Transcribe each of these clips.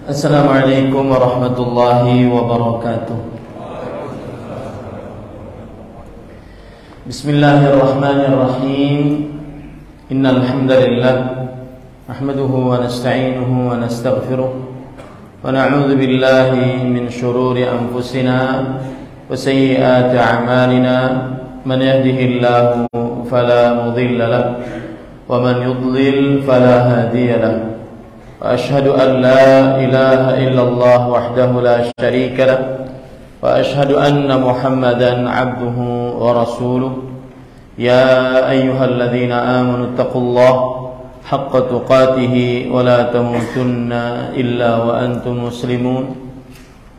Assalamualaikum warahmatullahi wabarakatuh. Bismillahirrahmanirrahim. Innal hamdalillah nahmaduhu wa nasta'inuhu wa nastaghfiruh wa na'udzu billahi min shururi anfusina wa sayyiati a'malina. Man yahdihillahu fala mudilla lahu wa man yudlil fala hadiya lahu. وأشهد أن لا إله إلا الله وحده لا شريك له وأشهد أن محمدا عبده ورسوله. يا أيها الذين آمنوا اتقوا الله حق تقاته ولا تموتن إلا وأنتم مسلمون.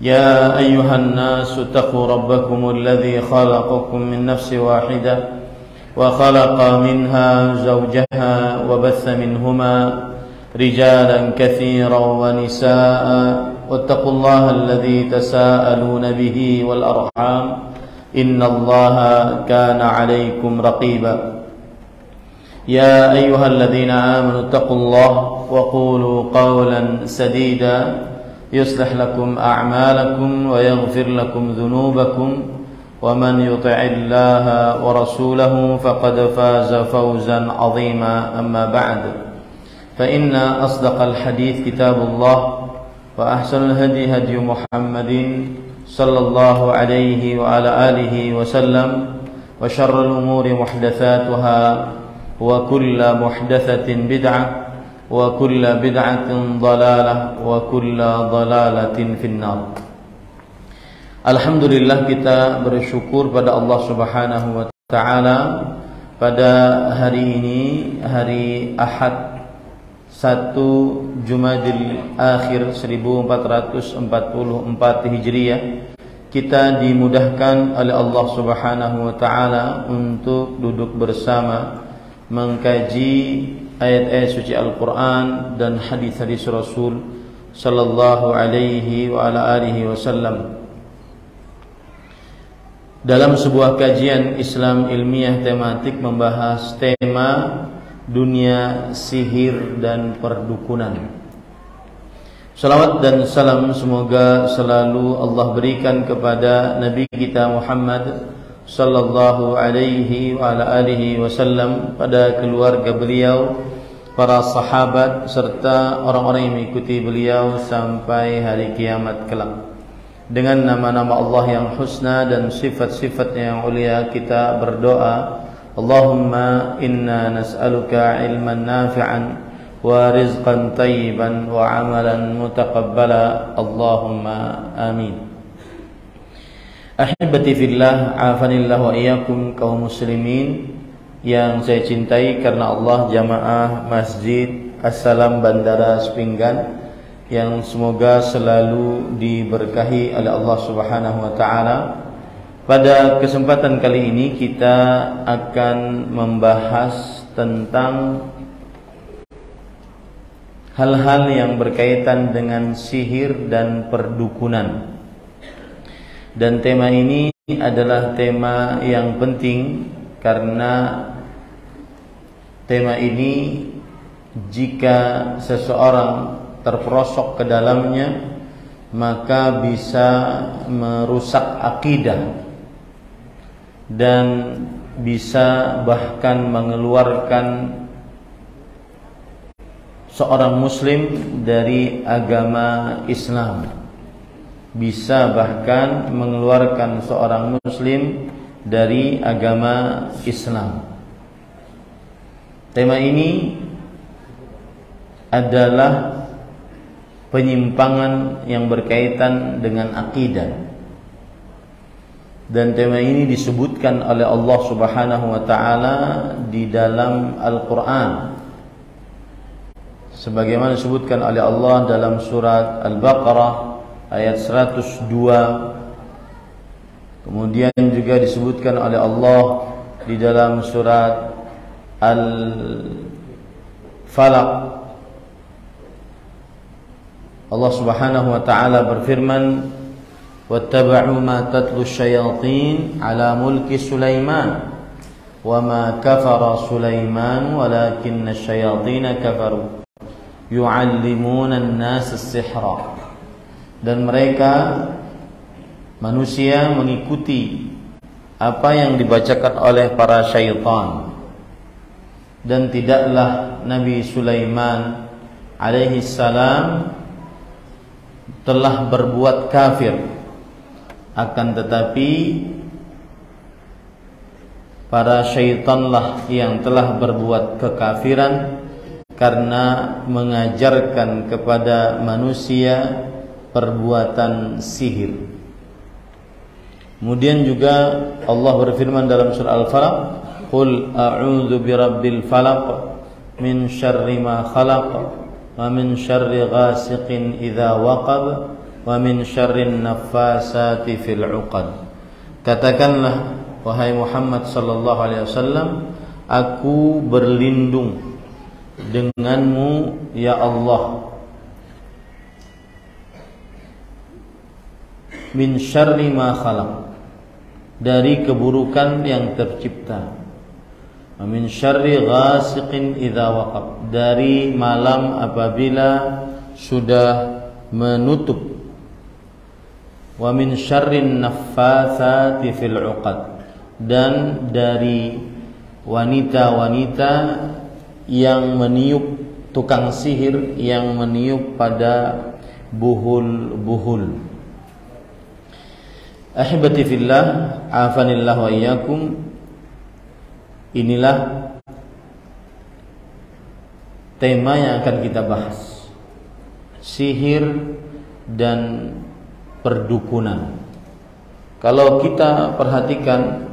يا أيها الناس اتقوا ربكم الذي خلقكم من نفس واحدة وخلق منها زوجها وبث منهما رجالا كثيرا ونساء واتقوا الله الذي تساءلون به والأرحام إن الله كان عليكم رقيبا. يا أيها الذين آمنوا اتقوا الله وقولوا قولا سديدا يصلح لكم أعمالكم ويغفر لكم ذنوبكم ومن يطع الله ورسوله فقد فاز فوزا عظيما. أما بعد فإن أصدق الحديث كتاب الله وأحسن الهدي هدي محمد صلى الله عليه وعلى آله وسلم وشر الأمور محدثاتها وكل محدثة بدعة وكل بدعة ضلالة وكل ضلالة في النار. Alhamdulillah, kita bersyukur pada Allah Subhanahu wa taala pada hari ini, hari Ahad 1 Jumadil Akhir 1444 Hijriah, kita dimudahkan oleh Allah Subhanahu wa taala untuk duduk bersama mengkaji ayat-ayat suci Al-Qur'an dan hadis-hadis Rasul sallallahu alaihi wa ala alihi wasallam dalam sebuah kajian Islam ilmiah tematik membahas tema dunia sihir dan perdukunan. Salawat dan salam semoga selalu Allah berikan kepada Nabi kita Muhammad sallallahu alaihi wa ala alihi wasallam, pada keluarga beliau, para sahabat serta orang-orang yang mengikuti beliau sampai hari kiamat kelak. Dengan nama-nama Allah yang husna dan sifat-sifatnya yang ulia, kita berdoa, Allahumma inna nas'aluka ilman nafi'an wa rizqan tayyiban wa amalan mutaqabbala. Allahumma amin. Ahibati fillah, afanillah wa iyyakum, kaum muslimin yang saya cintai karena Allah, jamaah Masjid Assalam Bandara Sepinggan, yang semoga selalu diberkahi oleh Allah Subhanahu wa taala. Pada kesempatan kali ini kita akan membahas tentang hal-hal yang berkaitan dengan sihir dan perdukunan. Dan tema ini adalah tema yang penting karena tema ini jika seseorang terperosok ke dalamnya maka bisa merusak akidah dan bisa bahkan mengeluarkan seorang muslim dari agama Islam, bisa bahkan mengeluarkan seorang muslim dari agama Islam. Tema ini adalah penyimpangan yang berkaitan dengan akidah. Dan tema ini disebutkan oleh Allah Subhanahu wa taala di dalam Al-Qur'an, sebagaimana disebutkan oleh Allah dalam surat Al-Baqarah ayat 102. Kemudian juga disebutkan oleh Allah di dalam surat Al-Falaq. Allah Subhanahu wa taala berfirman, واتبعوا ما تتلو الشياطين على ملك سليمان وما كفر سليمان ولكن الشياطين كفروا yu'allimuna an-nas as-sihra, dan mereka manusia mengikuti apa yang dibacakan oleh para syaitan. Dan tidaklah Nabi Sulaiman alaihi salam telah berbuat kafir, akan tetapi para syaitanlah yang telah berbuat kekafiran karena mengajarkan kepada manusia perbuatan sihir. Kemudian juga Allah berfirman dalam surah Al-Falaq, "Qul a'udzu birabbil falaq min syarri ma khalaq wa min syarri ghasiqin idza waqab wa min syarrin naffasati fil 'uqad." Katakanlah wahai Muhammad sallallahu alaihi wasallam, aku berlindung denganmu ya Allah min syarri ma khalaq, dari keburukan yang tercipta, wa min syarri ghasiqin idza waqab, dari malam apabila sudah menutup, wa min syarrin naffatsati fil 'uqad, dan dari wanita-wanita yang meniup, tukang sihir yang meniup pada buhul-buhul. Ahibati fillah, afanillah wa iyyakum. Inilah tema yang akan kita bahas, sihir dan perdukunan. Kalau kita perhatikan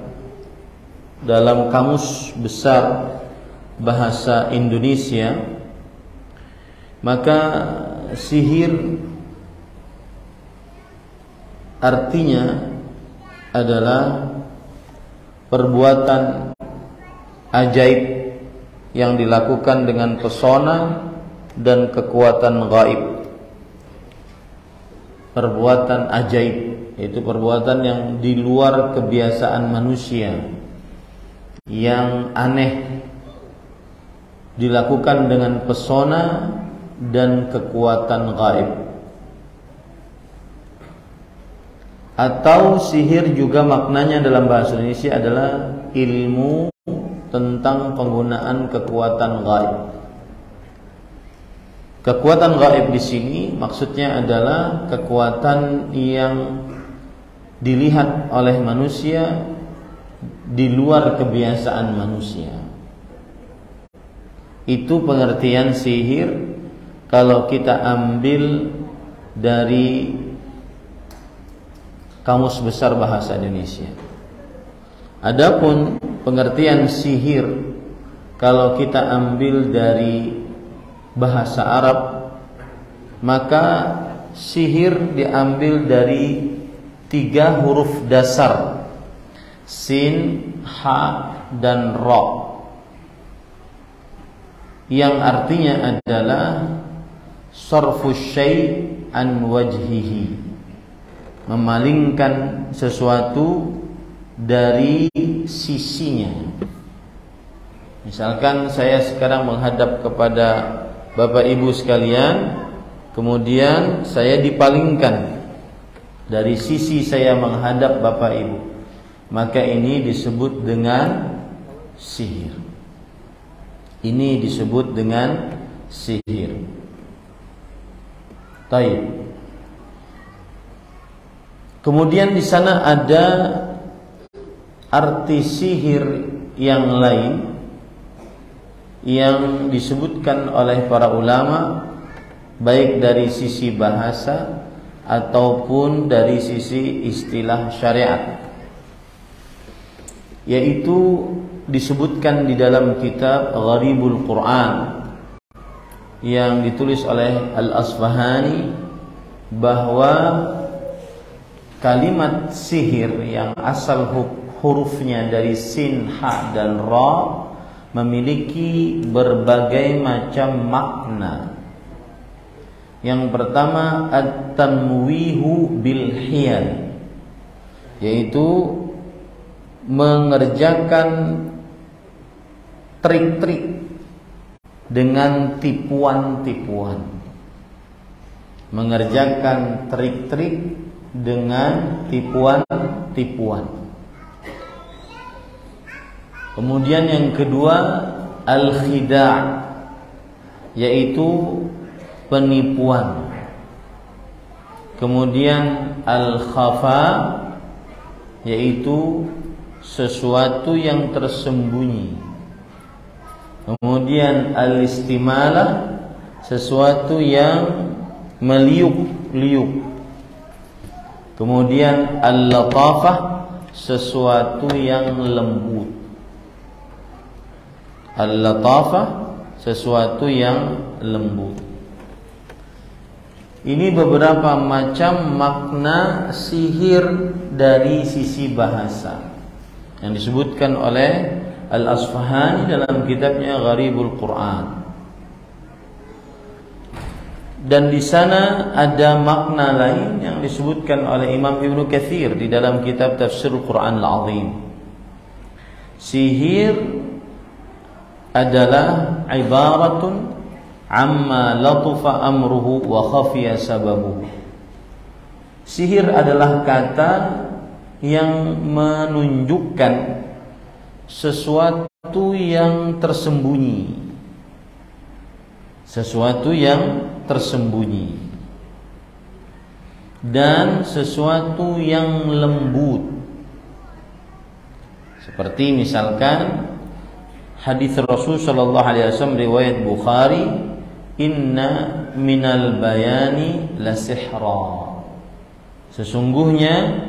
dalam kamus besar bahasa Indonesia, maka sihir artinya adalah perbuatan ajaib yang dilakukan dengan pesona dan kekuatan gaib. Perbuatan ajaib, yaitu perbuatan yang di luar kebiasaan manusia, yang aneh, dilakukan dengan pesona dan kekuatan gaib. Atau sihir juga maknanya dalam bahasa Indonesia adalah ilmu tentang penggunaan kekuatan gaib. Kekuatan gaib di sini maksudnya adalah kekuatan yang dilihat oleh manusia di luar kebiasaan manusia. Itu pengertian sihir kalau kita ambil dari Kamus Besar Bahasa Indonesia. Adapun pengertian sihir kalau kita ambil dari bahasa Arab, maka sihir diambil dari 3 huruf dasar, sin, ha, dan ra, yang artinya adalah sarfu syai' an wajhihi, memalingkan sesuatu dari sisinya. Misalkan saya sekarang menghadap kepada Bapak Ibu sekalian, kemudian saya dipalingkan dari sisi saya menghadap Bapak Ibu, maka ini disebut dengan sihir. Ini disebut dengan sihir. Taib. Kemudian di sana ada arti sihir yang lain yang disebutkan oleh para ulama, baik dari sisi bahasa ataupun dari sisi istilah syariat, yaitu disebutkan di dalam kitab Gharibul Quran yang ditulis oleh Al-Asfahani, bahwa kalimat sihir yang asal hurufnya dari sin, ha, dan ra memiliki berbagai macam makna. Yang pertama, at-tamwihu bil hiyal, yaitu mengerjakan trik-trik dengan tipuan-tipuan, mengerjakan trik-trik dengan tipuan-tipuan. Kemudian yang kedua, al-khida', yaitu penipuan. Kemudian al-khafa, yaitu sesuatu yang tersembunyi. Kemudian al-istimalah, sesuatu yang meliuk-liuk. Kemudian al-latafah, sesuatu yang lembut. Al-latafah, sesuatu yang lembut. Ini beberapa macam makna sihir dari sisi bahasa yang disebutkan oleh Al-Asfahani dalam kitabnya Gharibul Quran. Dan di sana ada makna lain yang disebutkan oleh Imam Ibnu Katsir di dalam kitab Tafsirul Quran Al-Azim. Sihir adalah ibaratun amma latufa amruhu wa khafiya sababuhu. Sihir adalah kata yang menunjukkan sesuatu yang tersembunyi. Sesuatu yang tersembunyi dan sesuatu yang lembut. Seperti misalkan hadis Rasul sallallahu alaihi wasallam riwayat Bukhari, inna minal bayani la sihra. Sesungguhnya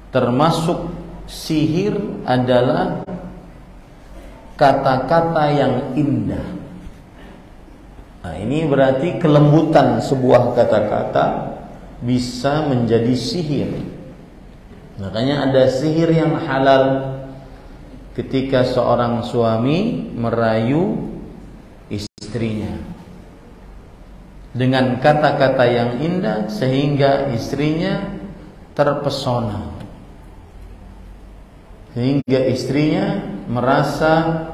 termasuk sihir adalah kata-kata yang indah. Nah, ini berarti kelembutan sebuah kata-kata bisa menjadi sihir. Makanya ada sihir yang halal ketika seorang suami merayu istrinya dengan kata-kata yang indah sehingga istrinya terpesona, sehingga istrinya merasa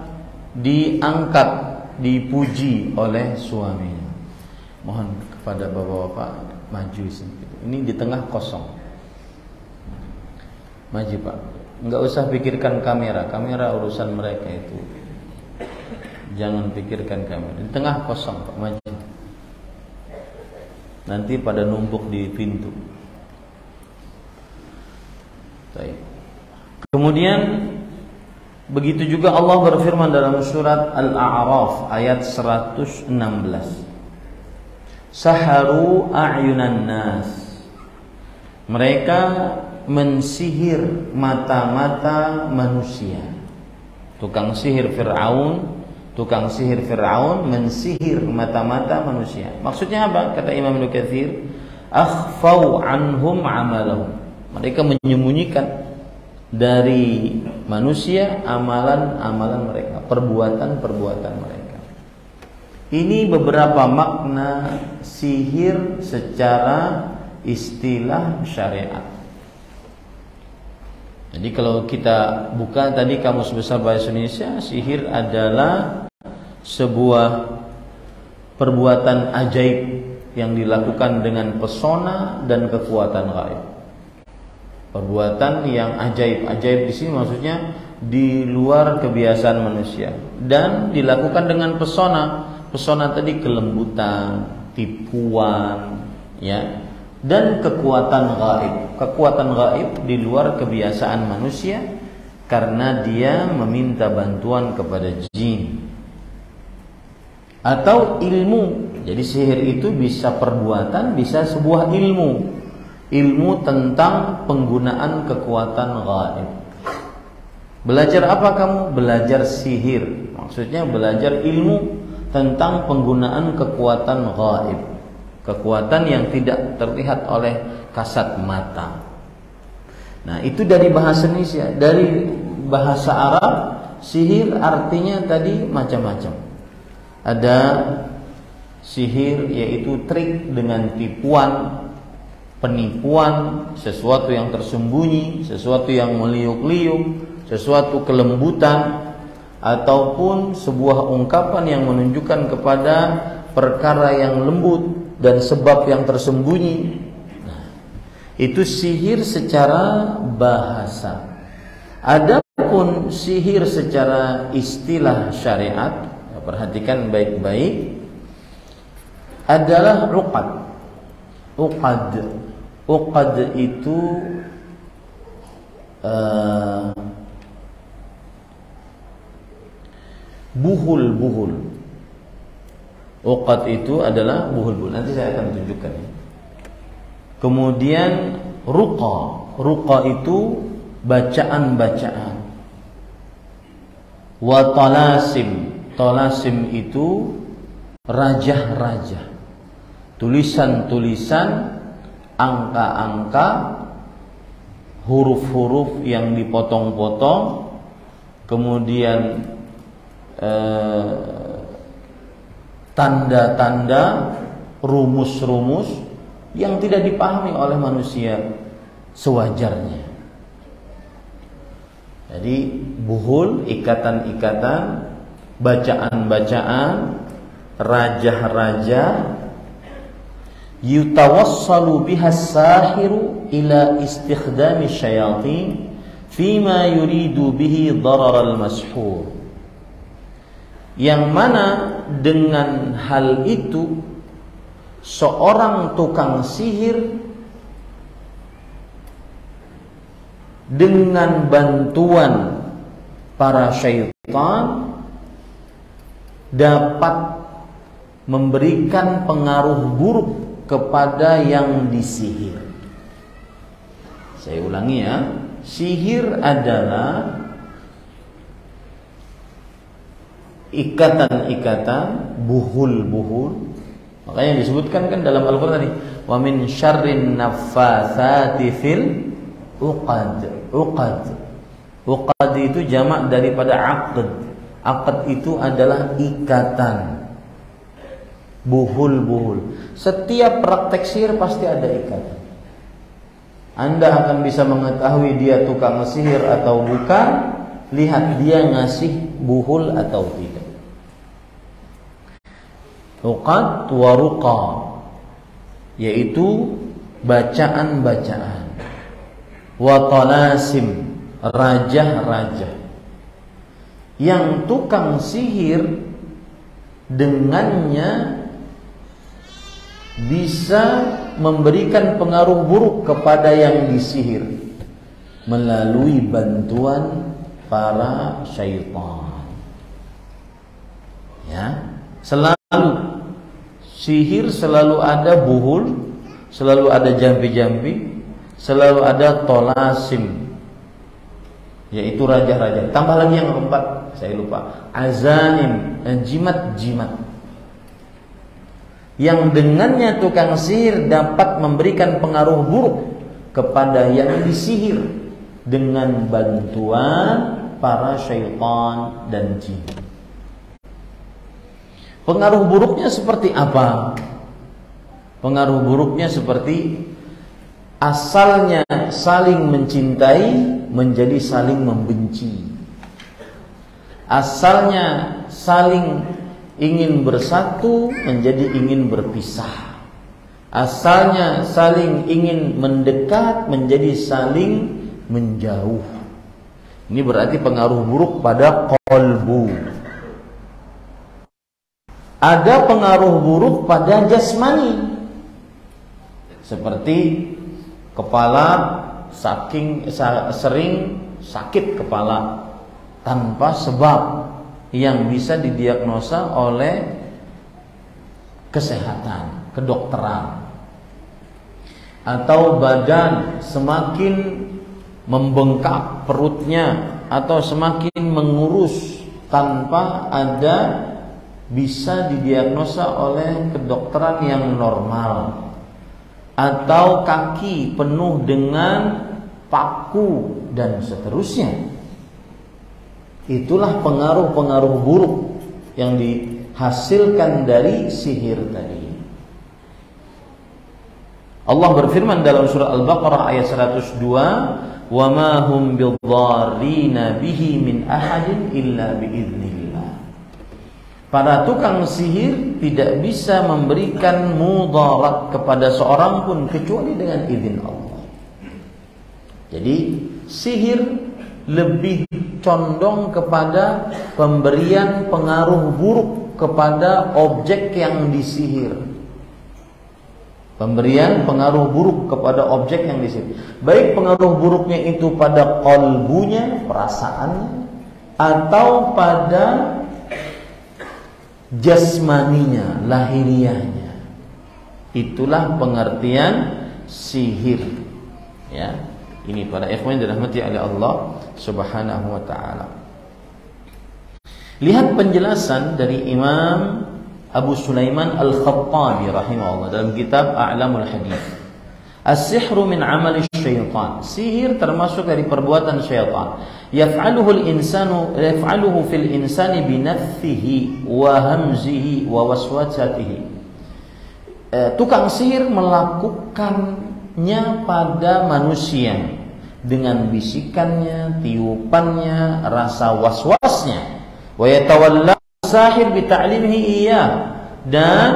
diangkat, dipuji oleh suaminya. Mohon kepada bapak-bapak maju sedikit. Ini di tengah kosong. Maju Pak. Enggak usah pikirkan kamera. Kamera urusan mereka itu. Jangan pikirkan kamera. Di tengah kosong Pak, maju. Nanti pada numpuk di pintu. Baik. Kemudian begitu juga Allah berfirman dalam surat Al-A'raf ayat 116. Saharu a'yunan nas. Mereka mensihir mata-mata manusia. Tukang sihir Fir'aun mensihir mata-mata manusia. Maksudnya apa? Kata Imam Ibnu Katsir, akhfau anhum amalahum. Mereka menyembunyikan dari manusia amalan-amalan mereka, perbuatan-perbuatan mereka. Ini beberapa makna sihir secara istilah syariat. Jadi kalau kita buka tadi Kamus Besar Bahasa Indonesia, sihir adalah sebuah perbuatan ajaib yang dilakukan dengan pesona dan kekuatan gaib. Perbuatan yang ajaib di sini maksudnya di luar kebiasaan manusia dan dilakukan dengan pesona. Pesona tadi kelembutan, tipuan, ya, dan kekuatan gaib. Kekuatan gaib di luar kebiasaan manusia karena dia meminta bantuan kepada jin atau ilmu. Jadi sihir itu bisa perbuatan, bisa sebuah ilmu. Ilmu tentang penggunaan kekuatan gaib. Belajar apa kamu? Belajar sihir. Maksudnya belajar ilmu tentang penggunaan kekuatan gaib. Kekuatan yang tidak terlihat oleh kasat mata. Nah, itu dari bahasa Indonesia. Dari bahasa Arab, sihir artinya tadi macam-macam. Ada sihir yaitu trik dengan tipuan, penipuan, sesuatu yang tersembunyi, sesuatu yang meliuk-liuk, sesuatu kelembutan. ataupun sebuah ungkapan yang menunjukkan kepada perkara yang lembut dan sebab yang tersembunyi. Nah, itu sihir secara bahasa. Adapun sihir secara istilah syariat, perhatikan baik-baik, adalah uqad. Uqad itu buhul-buhul. Uqad itu adalah buhul-buhul. Nanti saya akan tunjukkan. Kemudian ruqa itu bacaan-bacaan. Wa talasim itu rajah-rajah, tulisan-tulisan, angka-angka, huruf-huruf yang dipotong-potong, kemudian tanda-tanda, rumus-rumus yang tidak dipahami oleh manusia sewajarnya. Jadi buhul, ikatan-ikatan, bacaan-bacaan, rajah-rajah, yutawassalu bihas sahiru ila istikhdami syayatin fima yuridu bihi darar al-mashhur, yang mana dengan hal itu seorang tukang sihir dengan bantuan para syaitan dapat memberikan pengaruh buruk kepada yang disihir. Saya ulangi ya, sihir adalah ikatan-ikatan, buhul-buhul. Makanya disebutkan kan dalam Al-Qur'an tadi, wa min syarrin naffatsati fil uqad. Uqad itu jamak daripada aqd. Aqd itu adalah ikatan, buhul-buhul. Setiap praktek sihir pasti ada ikatan. Anda akan bisa mengetahui dia tukang sihir atau bukan, lihat dia ngasih buhul atau tidak. Uqad wa ruqa, yaitu bacaan-bacaan. Wa talasim, rajah-rajah. Yang tukang sihir dengannya bisa memberikan pengaruh buruk kepada yang disihir melalui bantuan para syaitan. Ya, selalu sihir selalu ada buhul, selalu ada jambi-jambi, selalu ada tolasim, yaitu raja-raja. Tambah lagi yang keempat, saya lupa, azaim, jimat-jimat, yang dengannya tukang sihir dapat memberikan pengaruh buruk kepada yang disihir dengan bantuan para syaitan dan jin. Pengaruh buruknya seperti apa? Pengaruh buruknya seperti asalnya saling mencintai menjadi saling membenci. Asalnya saling ingin bersatu menjadi ingin berpisah. Asalnya saling ingin mendekat menjadi saling menjauh. Ini berarti pengaruh buruk pada qalbu. Ada pengaruh buruk pada jasmani, seperti kepala sering sakit kepala tanpa sebab yang bisa didiagnosa oleh kesehatan, kedokteran. Atau badan semakin membengkak perutnya atau semakin mengurus tanpa ada bisa didiagnosa oleh kedokteran yang normal. Atau kaki penuh dengan paku dan seterusnya. Itulah pengaruh-pengaruh buruk yang dihasilkan dari sihir tadi. Allah berfirman dalam surah Al-Baqarah ayat 102, wa ma hum bidharrina bihi min ahadin illa biiznillah. Para tukang sihir tidak bisa memberikan mudarat kepada seorang pun kecuali dengan izin Allah. Jadi sihir lebih condong kepada pemberian pengaruh buruk kepada objek yang disihir. Pemberian pengaruh buruk kepada objek yang disihir. Baik pengaruh buruknya itu pada qalbunya, perasaannya, atau pada jasmaninya, lahiriahnya. Itulah pengertian sihir. Ya, ini para ikhwan yang dirahmati oleh Allah Subhanahu wa taala. Lihat penjelasan dari Imam Abu Sulaiman Al-Khattabi rahimahullah dalam kitab A'lamul Hadith. As-sihru min amali syaitan. Sihir termasuk dari perbuatan syaitan. Yaf'aluhu fil insani binafthihi wa hamzihi wa waswasatihi. Tukang sihir melakukannya pada manusia dengan bisikannya, tiupannya, rasa waswasnya. Wa yatawalla sahir bi ta'limihi iyyah, dan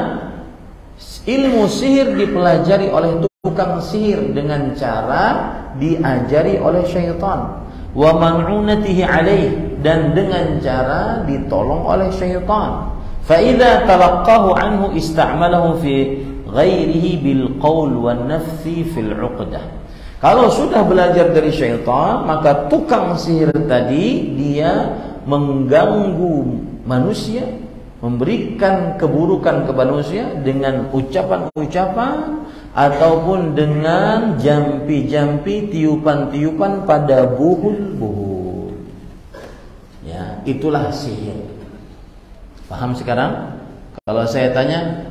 ilmu sihir dipelajari oleh tukang sihir dengan cara diajari oleh syaitan. Wa man'unatihi alaih, dan dengan cara ditolong oleh syaitan. Fa idza talaqqahu anhu ista'malahu fi ghairihi bil qaul wan nafsi fil 'uqdah. Kalau sudah belajar dari syaitan, maka tukang sihir tadi dia mengganggu manusia, memberikan keburukan kepada manusia dengan ucapan-ucapan ataupun dengan jampi-jampi, tiupan-tiupan pada buhul-buhul. Ya, itulah sihir. Paham sekarang? Kalau saya tanya,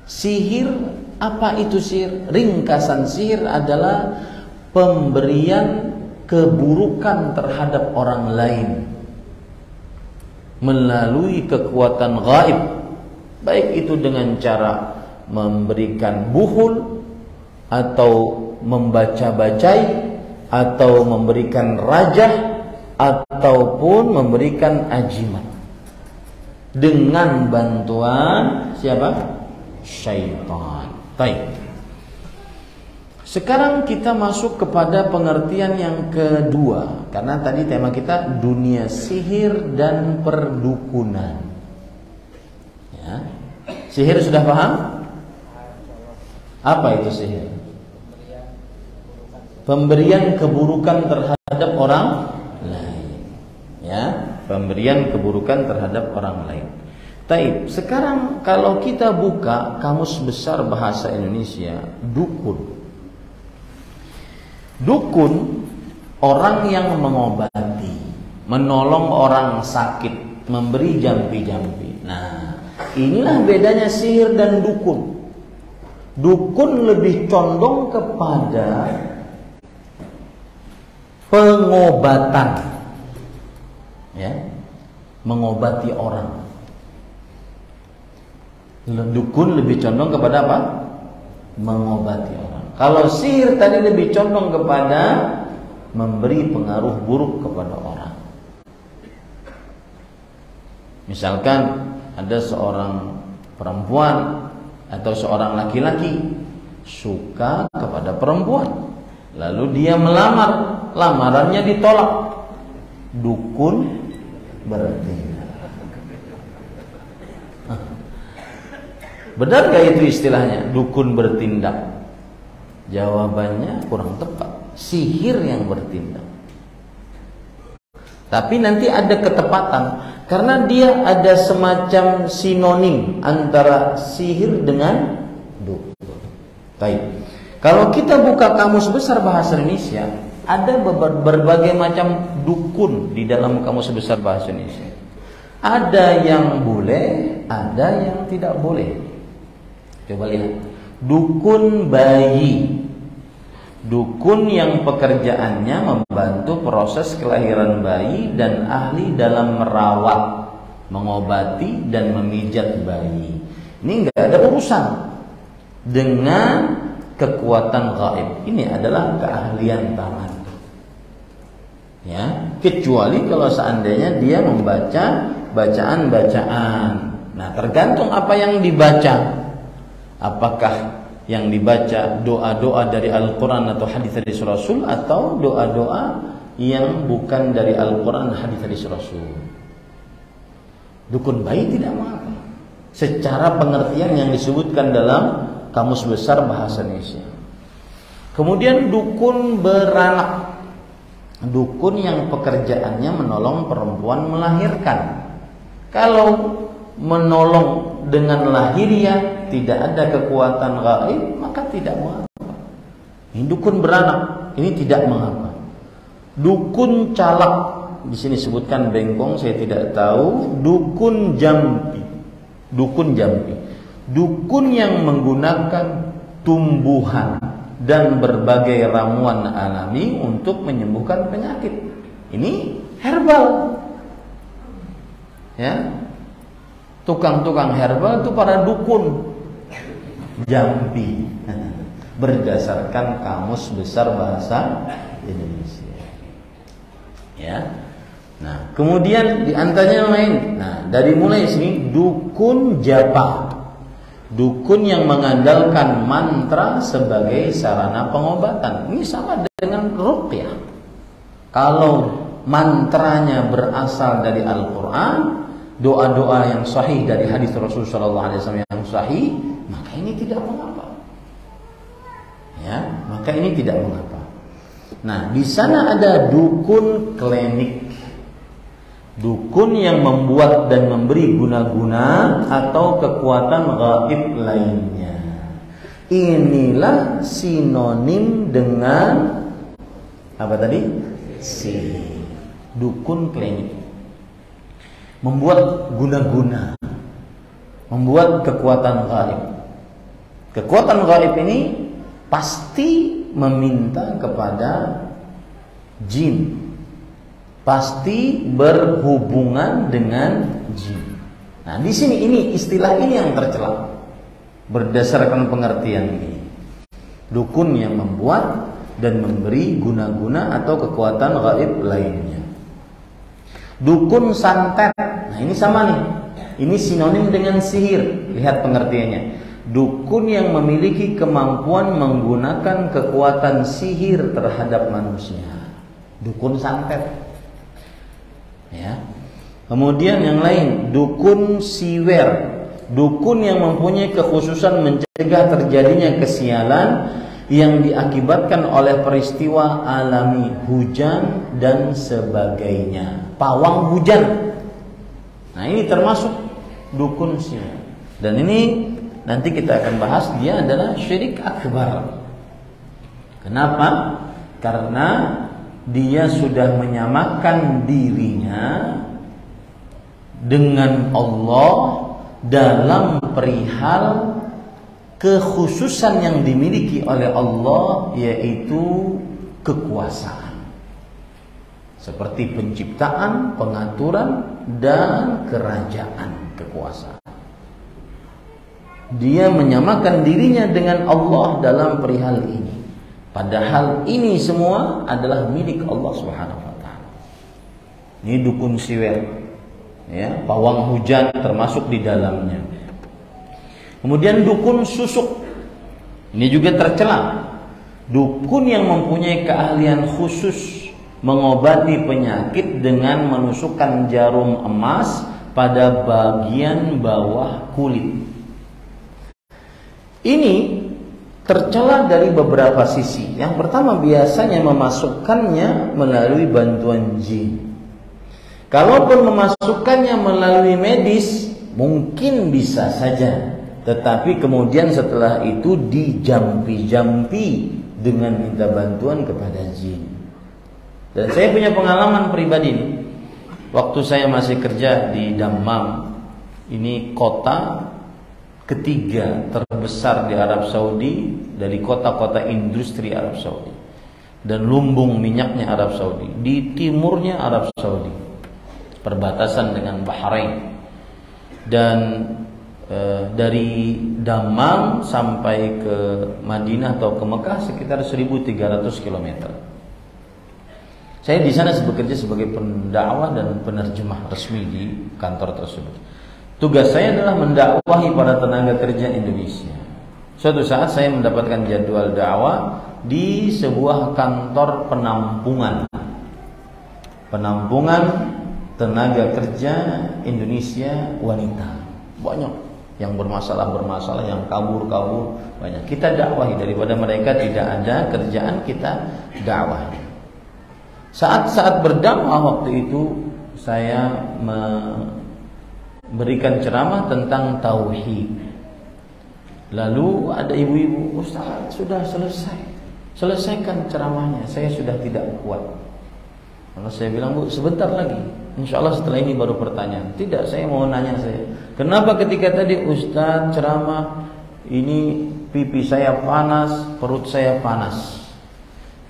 sihir, apa itu sihir? Ringkasan sihir adalah pemberian keburukan terhadap orang lain melalui kekuatan gaib, baik itu dengan cara memberikan buhul, atau membaca-bacai, atau memberikan rajah, ataupun memberikan ajimat dengan bantuan siapa? Syaitan. Baik. Sekarang kita masuk kepada pengertian yang kedua, karena tadi tema kita dunia sihir dan perdukunan. Ya. Sihir sudah paham? Apa itu sihir? Pemberian keburukan terhadap orang lain. Ya, pemberian keburukan terhadap orang lain. Taib. Sekarang kalau kita buka Kamus Besar Bahasa Indonesia, dukun. Dukun, orang yang mengobati, menolong orang sakit, memberi jampi-jampi. Nah, inilah bedanya sihir dan dukun. Dukun lebih condong kepada pengobatan, ya, mengobati orang. Dukun lebih condong kepada apa? Mengobati orang. Kalau sihir tadi lebih condong kepada memberi pengaruh buruk kepada orang. Misalkan ada seorang perempuan atau seorang laki-laki suka kepada perempuan, lalu dia melamar, lamarannya ditolak. Dukun bertindak. Benar gak itu istilahnya? Dukun bertindak. Jawabannya kurang tepat. Sihir yang bertindak. Tapi nanti ada ketepatan, karena dia ada semacam sinonim antara sihir dengan dukun. Baik. Kalau kita buka Kamus Besar Bahasa Indonesia, ada berbagai macam dukun di dalam Kamus Besar Bahasa Indonesia. Ada yang boleh, ada yang tidak boleh. Coba lihat. Dukun bayi. Dukun yang pekerjaannya membantu proses kelahiran bayi dan ahli dalam merawat, mengobati dan memijat bayi. Ini enggak ada urusan dengan kekuatan gaib. Ini adalah keahlian tangan. Ya, kecuali kalau seandainya dia membaca bacaan-bacaan. Nah, tergantung apa yang dibaca. Apakah yang dibaca doa-doa dari Al-Quran atau hadis hadis Rasul, atau doa-doa yang bukan dari Al-Quran hadis hadis Rasul. Dukun bayi tidak mengapa, secara pengertian yang disebutkan dalam Kamus Besar Bahasa Indonesia. Kemudian dukun beranak, dukun yang pekerjaannya menolong perempuan melahirkan. Kalau menolong dengan lahiriah tidak ada kekuatan gaib, maka tidak mengapa. Ini dukun beranak, ini tidak mengapa. Dukun calak, di sini sebutkan bengkong, saya tidak tahu. Dukun jampi, dukun jampi, dukun yang menggunakan tumbuhan dan berbagai ramuan alami untuk menyembuhkan penyakit. Ini herbal. Ya. Tukang-tukang herbal itu para dukun jampi berdasarkan Kamus Besar Bahasa Indonesia. Ya. Nah, kemudian di antaranya yang lain. Nah, dari mulai sini dukun japa. Dukun yang mengandalkan mantra sebagai sarana pengobatan. Ini sama dengan ruqyah. Kalau mantranya berasal dari Al-Quran, doa-doa yang sahih dari hadis Rasulullah SAW yang sahih, maka ini tidak mengapa. Ya, maka ini tidak mengapa. Nah, di sana ada dukun klinik. Dukun yang membuat dan memberi guna-guna atau kekuatan gaib lainnya. Inilah sinonim dengan apa tadi? Dukun klinik. Membuat guna-guna, membuat kekuatan gaib. Kekuatan gaib ini pasti meminta kepada jin, pasti berhubungan dengan jin. Nah, di sini ini istilah ini yang tercela berdasarkan pengertian ini. Dukun yang membuat dan memberi guna-guna atau kekuatan gaib lainnya. Dukun santet. Nah, ini sama nih. Ini sinonim dengan sihir. Lihat pengertiannya. Dukun yang memiliki kemampuan menggunakan kekuatan sihir terhadap manusia. Dukun santet. Ya. Kemudian yang lain, dukun siwer. Dukun yang mempunyai kekhususan mencegah terjadinya kesialan yang diakibatkan oleh peristiwa alami, hujan dan sebagainya. Pawang hujan. Nah, ini termasuk dukun siwer. Dan ini nanti kita akan bahas, dia adalah syirik akbar. Kenapa? Karena dia sudah menyamakan dirinya dengan Allah dalam perihal kekhususan yang dimiliki oleh Allah, yaitu kekuasaan. Seperti penciptaan, pengaturan, dan kerajaan, kekuasaan. Dia menyamakan dirinya dengan Allah dalam perihal ini. Padahal ini semua adalah milik Allah Subhanahu wa taala. Ini dukun siwer. Ya, pawang hujan termasuk di dalamnya. Kemudian dukun susuk. Ini juga tercela. Dukun yang mempunyai keahlian khusus mengobati penyakit dengan menusukkan jarum emas pada bagian bawah kulit. Ini tercela dari beberapa sisi. Yang pertama, biasanya memasukkannya melalui bantuan jin. Kalaupun memasukkannya melalui medis, mungkin bisa saja. Tetapi kemudian setelah itu dijampi-jampi dengan minta bantuan kepada jin. Dan saya punya pengalaman pribadi. Waktu saya masih kerja di Dammam, ini kota ketiga terbesar di Arab Saudi dari kota-kota industri Arab Saudi dan lumbung minyaknya Arab Saudi. Di timurnya Arab Saudi, perbatasan dengan Bahrain. Dan dari Dammam sampai ke Madinah atau ke Mekah sekitar 1.300 km. Saya di sana bekerja sebagai pendakwah dan penerjemah resmi di kantor tersebut. Tugas saya adalah mendakwahi para tenaga kerja Indonesia. Suatu saat saya mendapatkan jadwal dakwah di sebuah kantor penampungan tenaga kerja Indonesia wanita. Banyak yang bermasalah, yang kabur banyak. Kita dakwahi, daripada mereka tidak ada kerjaan, kita dakwahi. Saat berdakwah waktu itu saya memberikan ceramah tentang tauhid. Lalu ada ibu-ibu, "Ustaz, sudah selesaikan ceramahnya, saya sudah tidak kuat." Lalu saya bilang, "Bu, sebentar lagi, insya Allah setelah ini baru pertanyaan." "Tidak, saya mau nanya saya, kenapa ketika tadi Ustaz ceramah ini pipi saya panas, perut saya panas?"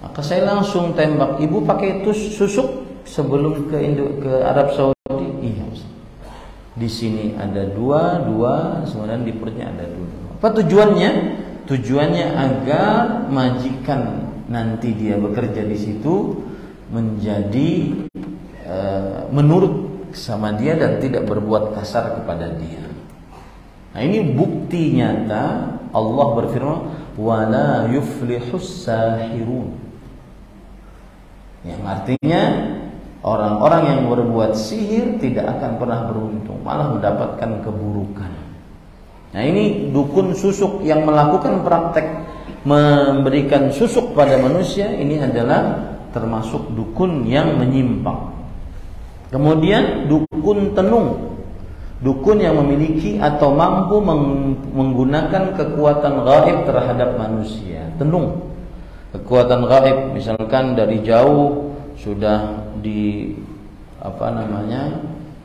Maka saya langsung tembak, "Ibu pakai susuk sebelum ke Arab Saudi?" "Iya, Ustaz." Di sini ada dua, kemudian di perutnya ada dua. Apa tujuannya? Tujuannya agar majikan nanti dia bekerja di situ menjadi menurut sama dia dan tidak berbuat kasar kepada dia. Nah, ini bukti nyata Allah berfirman, "Wala yuflihus sahirun." Yang artinya orang-orang yang berbuat sihir tidak akan pernah beruntung, malah mendapatkan keburukan. Nah, ini dukun susuk yang melakukan praktek memberikan susuk pada manusia, ini adalah termasuk dukun yang menyimpang. Kemudian dukun tenung, dukun yang memiliki atau mampu menggunakan kekuatan gaib terhadap manusia. Tenung, kekuatan gaib, misalkan dari jauh sudah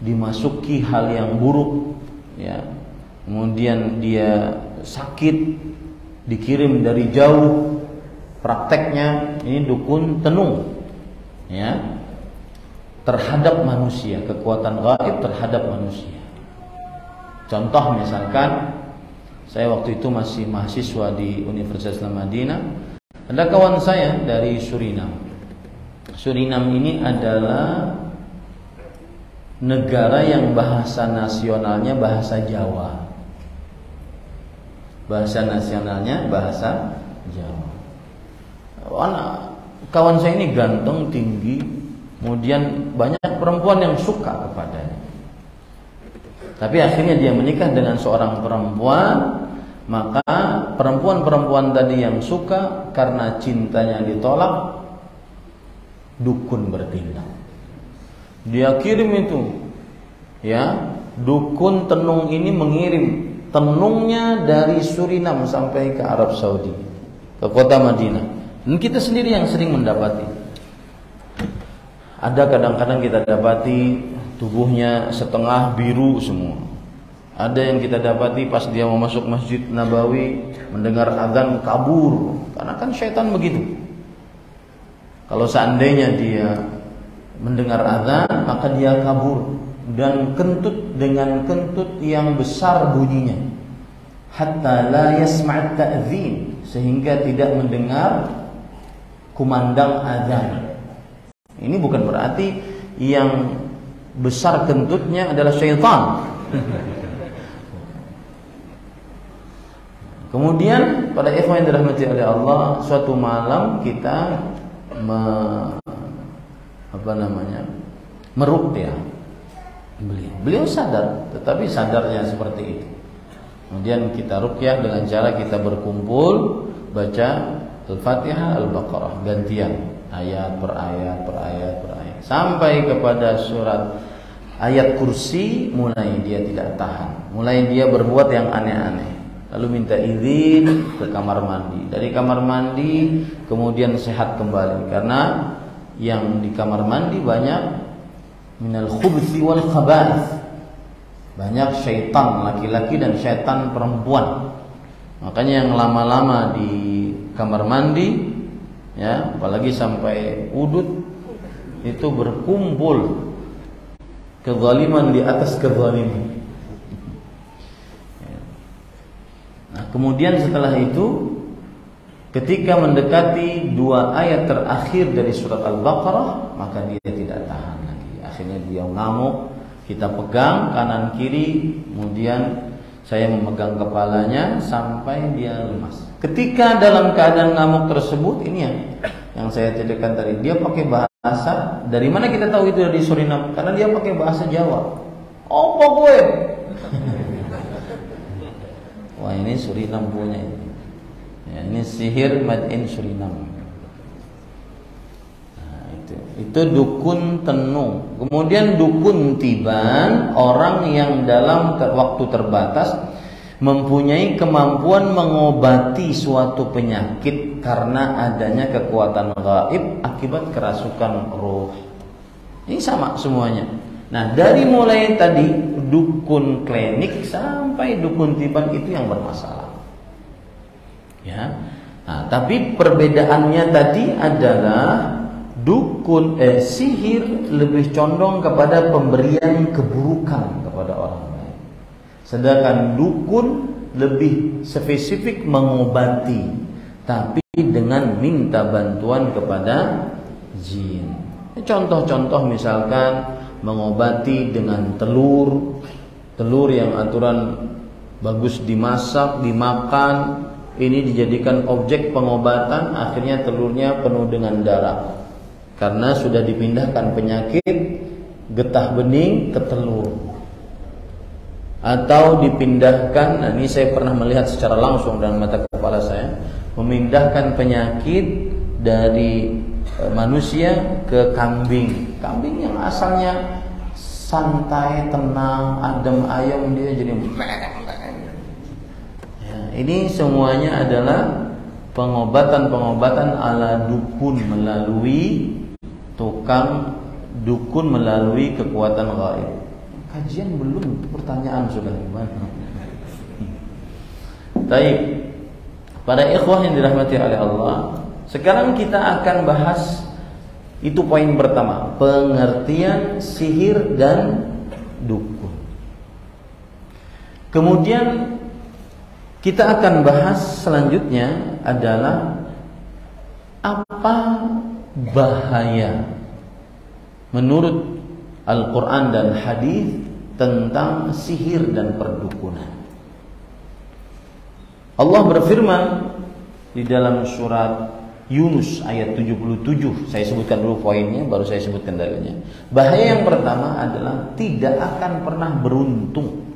dimasuki hal yang buruk, ya. Kemudian dia sakit, dikirim dari jauh. Prakteknya ini dukun tenung, ya, terhadap manusia, kekuatan gaib terhadap manusia. Contoh misalkan, saya waktu itu masih mahasiswa di Universitas Islam Madinah. Ada kawan saya dari Suriname. Suriname ini adalah negara yang bahasa nasionalnya bahasa Jawa. Bahasa nasionalnya bahasa Jawa. Kawan saya ini ganteng, tinggi, kemudian banyak perempuan yang suka kepadanya. Tapi akhirnya dia menikah dengan seorang perempuan, maka perempuan-perempuan tadi yang suka karena cintanya ditolak, dukun bertindak. Dia kirim itu, ya, dukun tenung ini mengirim tenungnya dari Suriname sampai ke Arab Saudi, ke kota Madinah. Dan kita sendiri yang sering mendapati. Ada kadang-kadang kita dapati tubuhnya setengah biru semua. Ada yang kita dapati pas dia mau masuk Masjid Nabawi, mendengar azan kabur. Karena kan syaitan begitu. Kalau seandainya dia mendengar azan, maka dia kabur dan kentut dengan kentut yang besar bunyinya. Hatta la yasma'at ta'zin, sehingga tidak mendengar kumandang azan. Ini bukan berarti yang besar kentutnya adalah syaitan. Kemudian pada ikhwan yang dirahmati oleh Allah, suatu malam kita meruqyah beliau sadar, tetapi sadarnya seperti itu. Kemudian kita ruqyah dengan cara kita berkumpul baca Al-Fatihah, Al-Baqarah, gantian ayat per ayat sampai kepada surat ayat kursi. Mulai dia tidak tahan, mulai dia berbuat yang aneh-aneh, lalu minta izin ke kamar mandi. Dari kamar mandi kemudian sehat kembali, karena yang di kamar mandi banyak minal khubthi wal khaba'ith, banyak syaitan laki-laki dan syaitan perempuan. Makanya yang lama-lama di kamar mandi, ya, apalagi sampai udut, itu berkumpul kezaliman di atas kezaliman. Nah, kemudian setelah itu ketika mendekati 2 ayat terakhir dari surat Al-Baqarah, maka dia tidak tahan lagi. Akhirnya dia ngamuk, kita pegang kanan kiri, kemudian saya memegang kepalanya sampai dia lemas. Ketika dalam keadaan ngamuk tersebut, ini yang saya ceritakan tadi, dia pakai bahasa, dari mana kita tahu itu dari Suriname? Karena dia pakai bahasa Jawa. Apa gue? Wah, ini Suriname punya ini. Ya, ini sihir made in Suriname. Nah, itu dukun tenung. Kemudian dukun tiban, orang yang dalam waktu terbatas mempunyai kemampuan mengobati suatu penyakit karena adanya kekuatan gaib akibat kerasukan roh. Ini sama semuanya. Nah, dari mulai tadi dukun klinik sampai dukun tiban itu yang bermasalah. Ya. Nah, tapi perbedaannya tadi adalah dukun sihir lebih condong kepada pemberian keburukan kepada orang lain. Sedangkan dukun lebih spesifik mengobati, tapi dengan minta bantuan kepada jin. Contoh-contoh misalkan mengobati dengan telur yang aturan bagus dimasak, dimakan, ini dijadikan objek pengobatan, akhirnya telurnya penuh dengan darah karena sudah dipindahkan penyakit getah bening ke telur. Atau dipindahkan, nah ini saya pernah melihat secara langsung dengan mata kepala saya, memindahkan penyakit dari manusia ke kambing. Kambing yang asalnya santai, tenang, adem ayem, dia jadi ya, ini semuanya adalah pengobatan-pengobatan ala dukun melalui tukang dukun melalui kekuatan gaib. Kajian belum, pertanyaan sudah gimana? Baik, para ikhwah yang dirahmati oleh Allah, sekarang kita akan bahas itu poin pertama, pengertian sihir dan dukun. Kemudian kita akan bahas selanjutnya adalah apa bahaya menurut Al-Quran dan hadis tentang sihir dan perdukunan. Allah berfirman di dalam surat Yunus ayat 77. Saya sebutkan dulu poinnya, baru saya sebutkan dalilnya. Bahaya yang pertama adalah tidak akan pernah beruntung.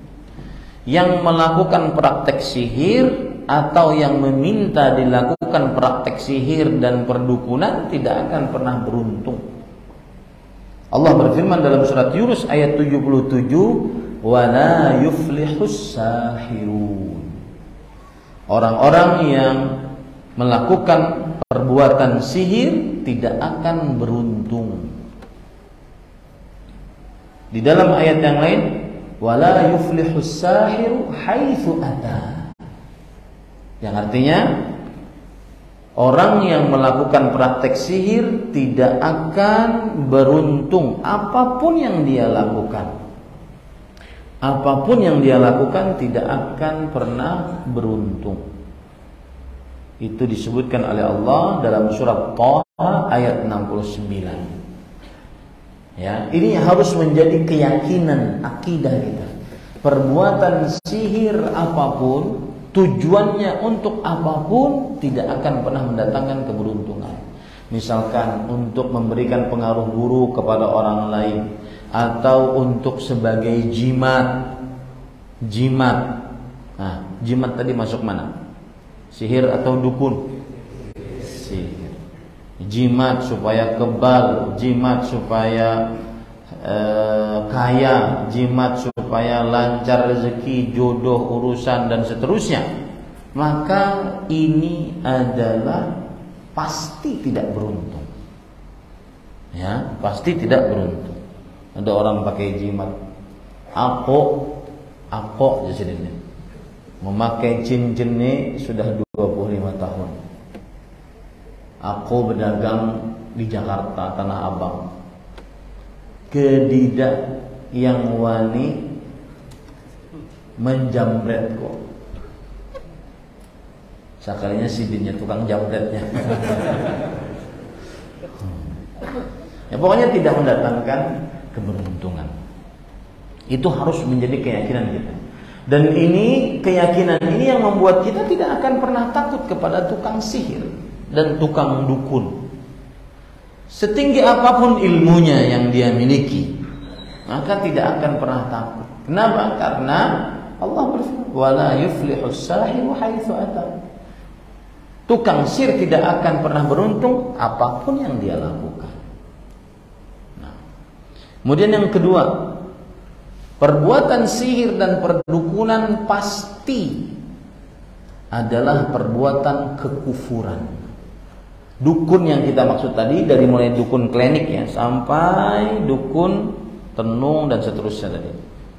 Yang melakukan praktek sihir atau yang meminta dilakukan praktek sihir dan perdukunan tidak akan pernah beruntung. Allah berfirman dalam surat Yunus ayat 77, "Wala yuflihus sahirun." Orang-orang yang melakukan perbuatan sihir tidak akan beruntung. Di dalam ayat yang lain, wala yuflihus sahiru haitsu ata. Yang artinya orang yang melakukan praktek sihir tidak akan beruntung apapun yang dia lakukan. Apapun yang dia lakukan tidak akan pernah beruntung. Itu disebutkan oleh Allah dalam surat Thaha ayat 69. Ya, ini harus menjadi keyakinan akidah kita. Perbuatan sihir apapun, tujuannya untuk apapun, tidak akan pernah mendatangkan keberuntungan. Misalkan untuk memberikan pengaruh buruk kepada orang lain, atau untuk sebagai jimat. Nah, jimat tadi masuk mana? Sihir atau dukun? Sihir. Jimat supaya kebal, jimat supaya kaya, jimat supaya lancar rezeki, jodoh, urusan dan seterusnya. Maka ini adalah pasti tidak beruntung. Ya, pasti tidak beruntung. Ada orang pakai jimat, ako jadinya. Memakai cincin ini sudah 25 tahun. Aku berdagang di Jakarta, Tanah Abang. Kedidak yang wani menjambretku. Sekalinya si jinnya tukang jamretnya. Ya pokoknya tidak mendatangkan keberuntungan. Itu harus menjadi keyakinan kita. Dan ini keyakinan ini yang membuat kita tidak akan pernah takut kepada tukang sihir dan tukang dukun. Setinggi apapun ilmunya yang dia miliki, maka tidak akan pernah takut. Kenapa? Karena Allah berfirman, "Wala yuflihus sahiru haitsu ata." Tukang sihir tidak akan pernah beruntung apapun yang dia lakukan. Kemudian yang kedua, perbuatan sihir dan perdukunan pasti adalah perbuatan kekufuran. Dukun yang kita maksud tadi, dari mulai dukun klinik ya sampai dukun tenung dan seterusnya tadi,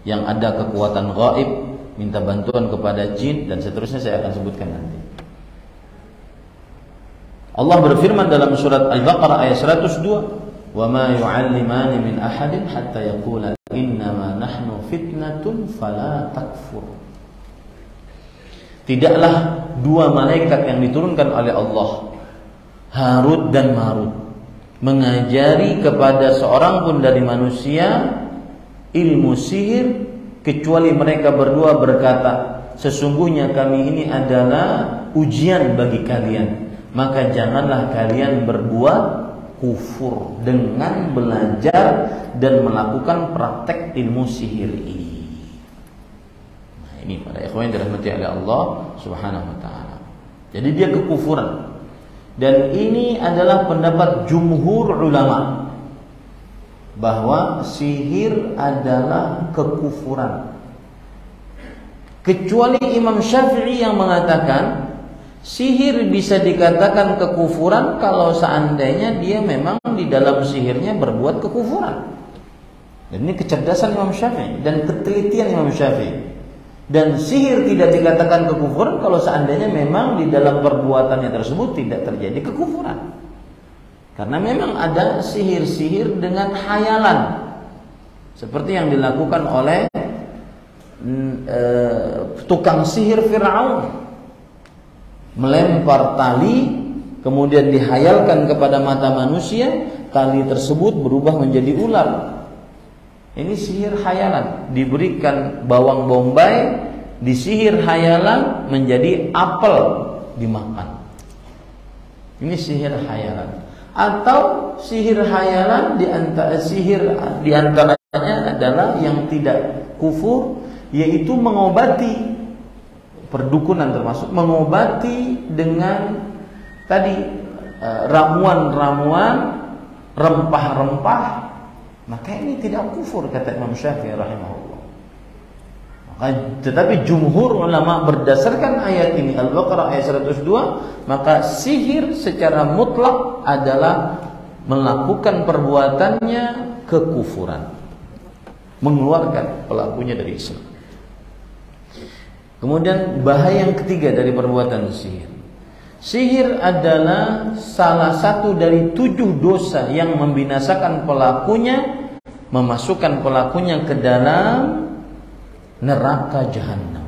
yang ada kekuatan gaib, minta bantuan kepada jin dan seterusnya, saya akan sebutkan nanti. Allah berfirman dalam surat Al-Baqarah ayat 102, وَمَا يُعَلِّمَانِ مِنْ أَحَدٍ حَتَّى يَقُولَ إِنَّمَا نَحْنُ فِتْنَةٌ فَلَا تَكْفُرْ. Tidaklah dua malaikat yang diturunkan oleh Allah, Harut dan Marut, mengajari kepada seorang pun dari manusia ilmu sihir kecuali mereka berdua berkata, sesungguhnya kami ini adalah ujian bagi kalian, maka janganlah kalian berbuat kufur dengan belajar dan melakukan praktek ilmu sihir ini. Nah, ini para ikhwan yang dirahmati oleh Allah Subhanahu wa taala. Jadi dia kekufuran. Dan ini adalah pendapat jumhur ulama bahwa sihir adalah kekufuran. Kecuali Imam Syafi'i yang mengatakan sihir bisa dikatakan kekufuran kalau seandainya dia memang di dalam sihirnya berbuat kekufuran. Dan ini kecerdasan Imam Syafi'i dan ketelitian Imam Syafi'i. Dan sihir tidak dikatakan kekufuran kalau seandainya memang di dalam perbuatannya tersebut tidak terjadi kekufuran. Karena memang ada sihir-sihir dengan khayalan, seperti yang dilakukan oleh tukang sihir Fir'aun. Melempar tali, kemudian dihayalkan kepada mata manusia, tali tersebut berubah menjadi ular. Ini sihir hayalan. Diberikan bawang bombay, disihir hayalan menjadi apel, dimakan. Ini sihir hayalan. Atau sihir hayalan di antaranya adalah yang tidak kufur, yaitu mengobati. Perdukunan termasuk mengobati dengan tadi ramuan-ramuan, rempah-rempah, maka ini tidak kufur kata Imam Syafi'i rahimahullah. Tetapi jumhur ulama berdasarkan ayat ini Al-Baqarah ayat 102, maka sihir secara mutlak adalah melakukan perbuatannya kekufuran, mengeluarkan pelakunya dari Islam. Kemudian bahaya yang ketiga dari perbuatan sihir. Sihir adalah salah satu dari 7 dosa yang membinasakan pelakunya, memasukkan pelakunya ke dalam neraka jahanam.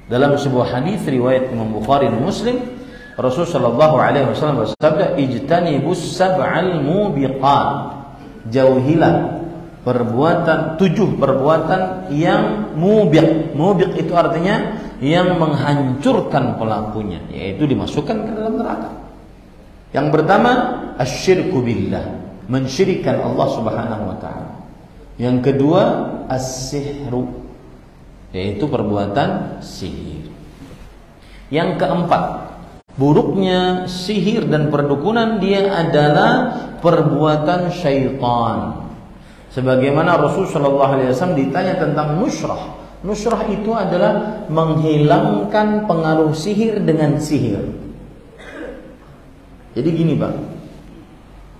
Dalam sebuah hadis riwayat Imam Bukhari dan Muslim, Rasulullah SAW bersabda, "Ijtanibus sab'al mubiqat." Jauhilah 7 perbuatan yang mubiq. Mubiq itu artinya yang menghancurkan pelakunya, yaitu dimasukkan ke dalam neraka. Yang pertama, asyirku billah, mensyirikkan Allah Subhanahu wa taala. Yang kedua, as-sihru, yaitu perbuatan sihir. Yang keempat, buruknya sihir dan perdukunan, dia adalah perbuatan syaitan. Sebagaimana Rasulullah SAW ditanya tentang nusrah. Nusrah itu adalah menghilangkan pengaruh sihir dengan sihir. Jadi gini Bang,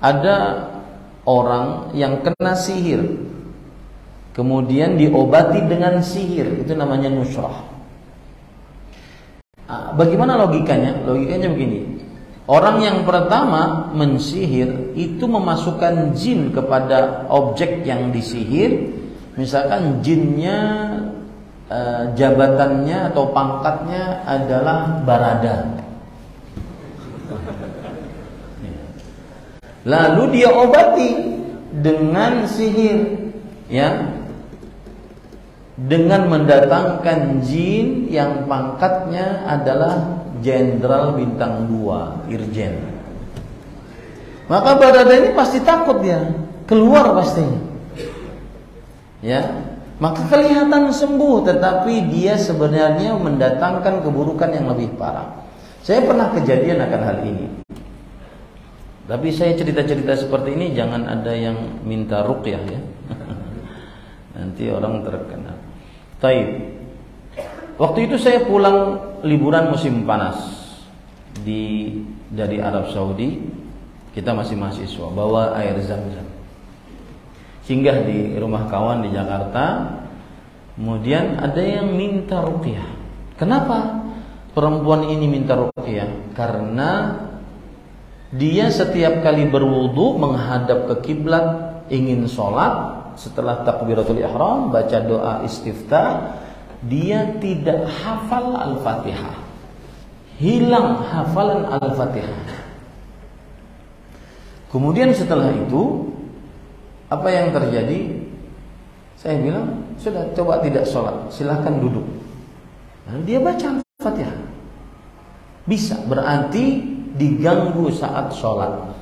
ada orang yang kena sihir, kemudian diobati dengan sihir, itu namanya nusrah. Bagaimana logikanya? Logikanya begini. Orang yang pertama mensihir itu memasukkan jin kepada objek yang disihir. Misalkan jinnya jabatannya atau pangkatnya adalah barada. Lalu dia obati dengan sihir, ya, dengan mendatangkan jin yang pangkatnya adalah jenderal bintang 2, irjen. Maka barada ini pasti takut dia, keluar pastinya. Ya, maka kelihatan sembuh, tetapi dia sebenarnya mendatangkan keburukan yang lebih parah. Saya pernah kejadian akan hal ini. Tapi saya cerita-cerita seperti ini jangan ada yang minta ruqyah ya. Nanti orang terkena. Taib. Waktu itu saya pulang liburan musim panas dari Arab Saudi. Kita masih mahasiswa, bawa air Zam-Zam. Singgah di rumah kawan di Jakarta. Kemudian ada yang minta ruqyah. Kenapa perempuan ini minta ruqyah? Karena dia setiap kali berwudu menghadap ke kiblat, ingin sholat, setelah takbiratul ihram baca doa istiftah, dia tidak hafal Al-Fatihah, hilang hafalan Al-Fatihah. Kemudian setelah itu apa yang terjadi? Saya bilang, sudah, coba tidak sholat, silahkan duduk. Lalu dia baca Al-Fatihah. Bisa, berarti diganggu saat sholat.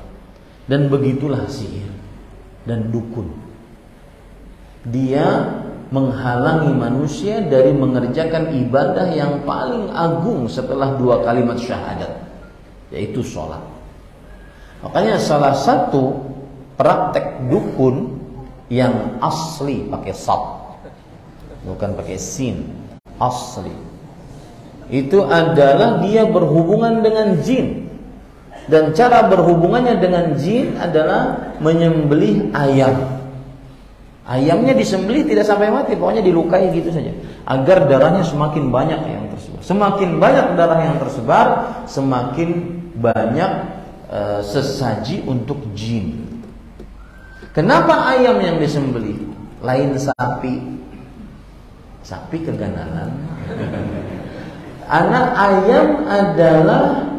Dan begitulah sihir dan dukun. Dia menghalangi manusia dari mengerjakan ibadah yang paling agung setelah 2 kalimat syahadat, yaitu sholat. Makanya salah satu praktek dukun yang asli pakai sad, bukan pakai sin, asli, itu adalah dia berhubungan dengan jin. Dan cara berhubungannya dengan jin adalah menyembelih ayam. Ayamnya disembelih tidak sampai mati, pokoknya dilukai gitu saja, agar darahnya semakin banyak yang tersebar. Semakin banyak darah yang tersebar, semakin banyak sesaji untuk jin. Kenapa ayam yang disembelih? Lain sapi. Sapi keganalan. Anak ayam adalah,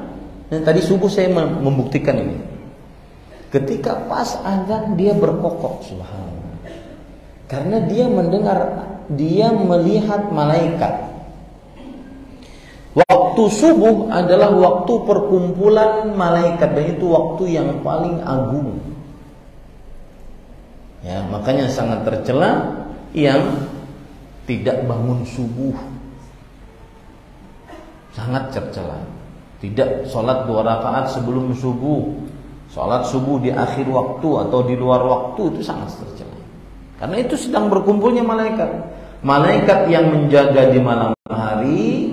dan tadi subuh saya membuktikan ini. Ketika pas azan dia berkokok, subhanallah. Karena dia mendengar, dia melihat malaikat. Waktu subuh adalah waktu perkumpulan malaikat, dan itu waktu yang paling agung. Ya, makanya sangat tercela yang tidak bangun subuh. Sangat tercela. Tidak sholat 2 rakaat sebelum subuh, sholat subuh di akhir waktu atau di luar waktu, itu sangat tercela. Karena itu sedang berkumpulnya malaikat. Malaikat yang menjaga di malam hari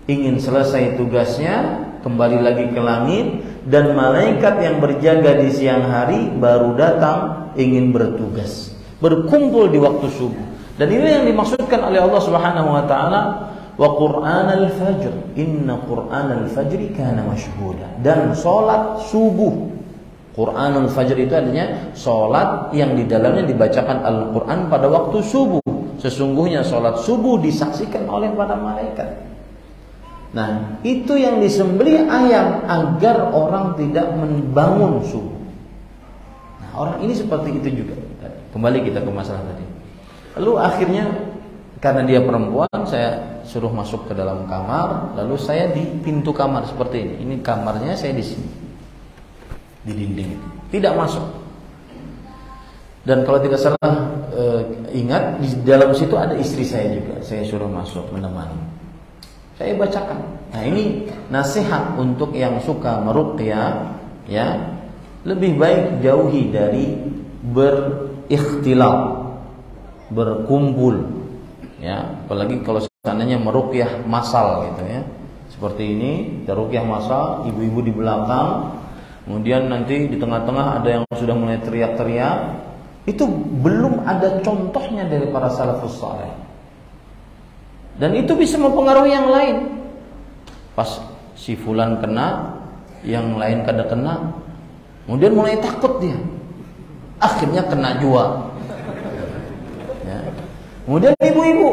ingin selesai tugasnya, kembali lagi ke langit. Dan malaikat yang berjaga di siang hari baru datang, ingin bertugas, berkumpul di waktu subuh. Dan ini yang dimaksudkan oleh Allah Subhanahu wa taala, wa Qur'anal fajr, inna Qur'anal fajri kana mashhuda. Dan salat subuh. Qur'anul fajr itu artinya salat yang di dalamnya dibacakan Al-Qur'an pada waktu subuh. Sesungguhnya salat subuh disaksikan oleh para malaikat. Nah, itu yang disembelih ayam agar orang tidak membangun subuh. Nah, orang ini seperti itu juga. Kembali kita ke masalah tadi. Lalu akhirnya karena dia perempuan, saya suruh masuk ke dalam kamar. Lalu saya di pintu kamar seperti ini. Ini kamarnya, saya di sini, di dinding itu. Tidak masuk. Dan kalau tidak salah ingat, di dalam situ ada istri saya juga. Saya suruh masuk menemani. Saya bacakan. Nah, ini nasihat untuk yang suka meruqyah, ya. Lebih baik jauhi dari berikhtilaf, berkumpul, ya. Apalagi kalau seandainya meruqyah massal gitu ya. Seperti ini, ruqyah massal, ibu-ibu di belakang, kemudian nanti di tengah-tengah ada yang sudah mulai teriak-teriak. Itu belum ada contohnya dari para salafus saleh. Dan itu bisa mempengaruhi yang lain. Pas si fulan kena, yang lain kada kena, kemudian mulai takut dia, akhirnya kena juga. Ya. Kemudian ibu-ibu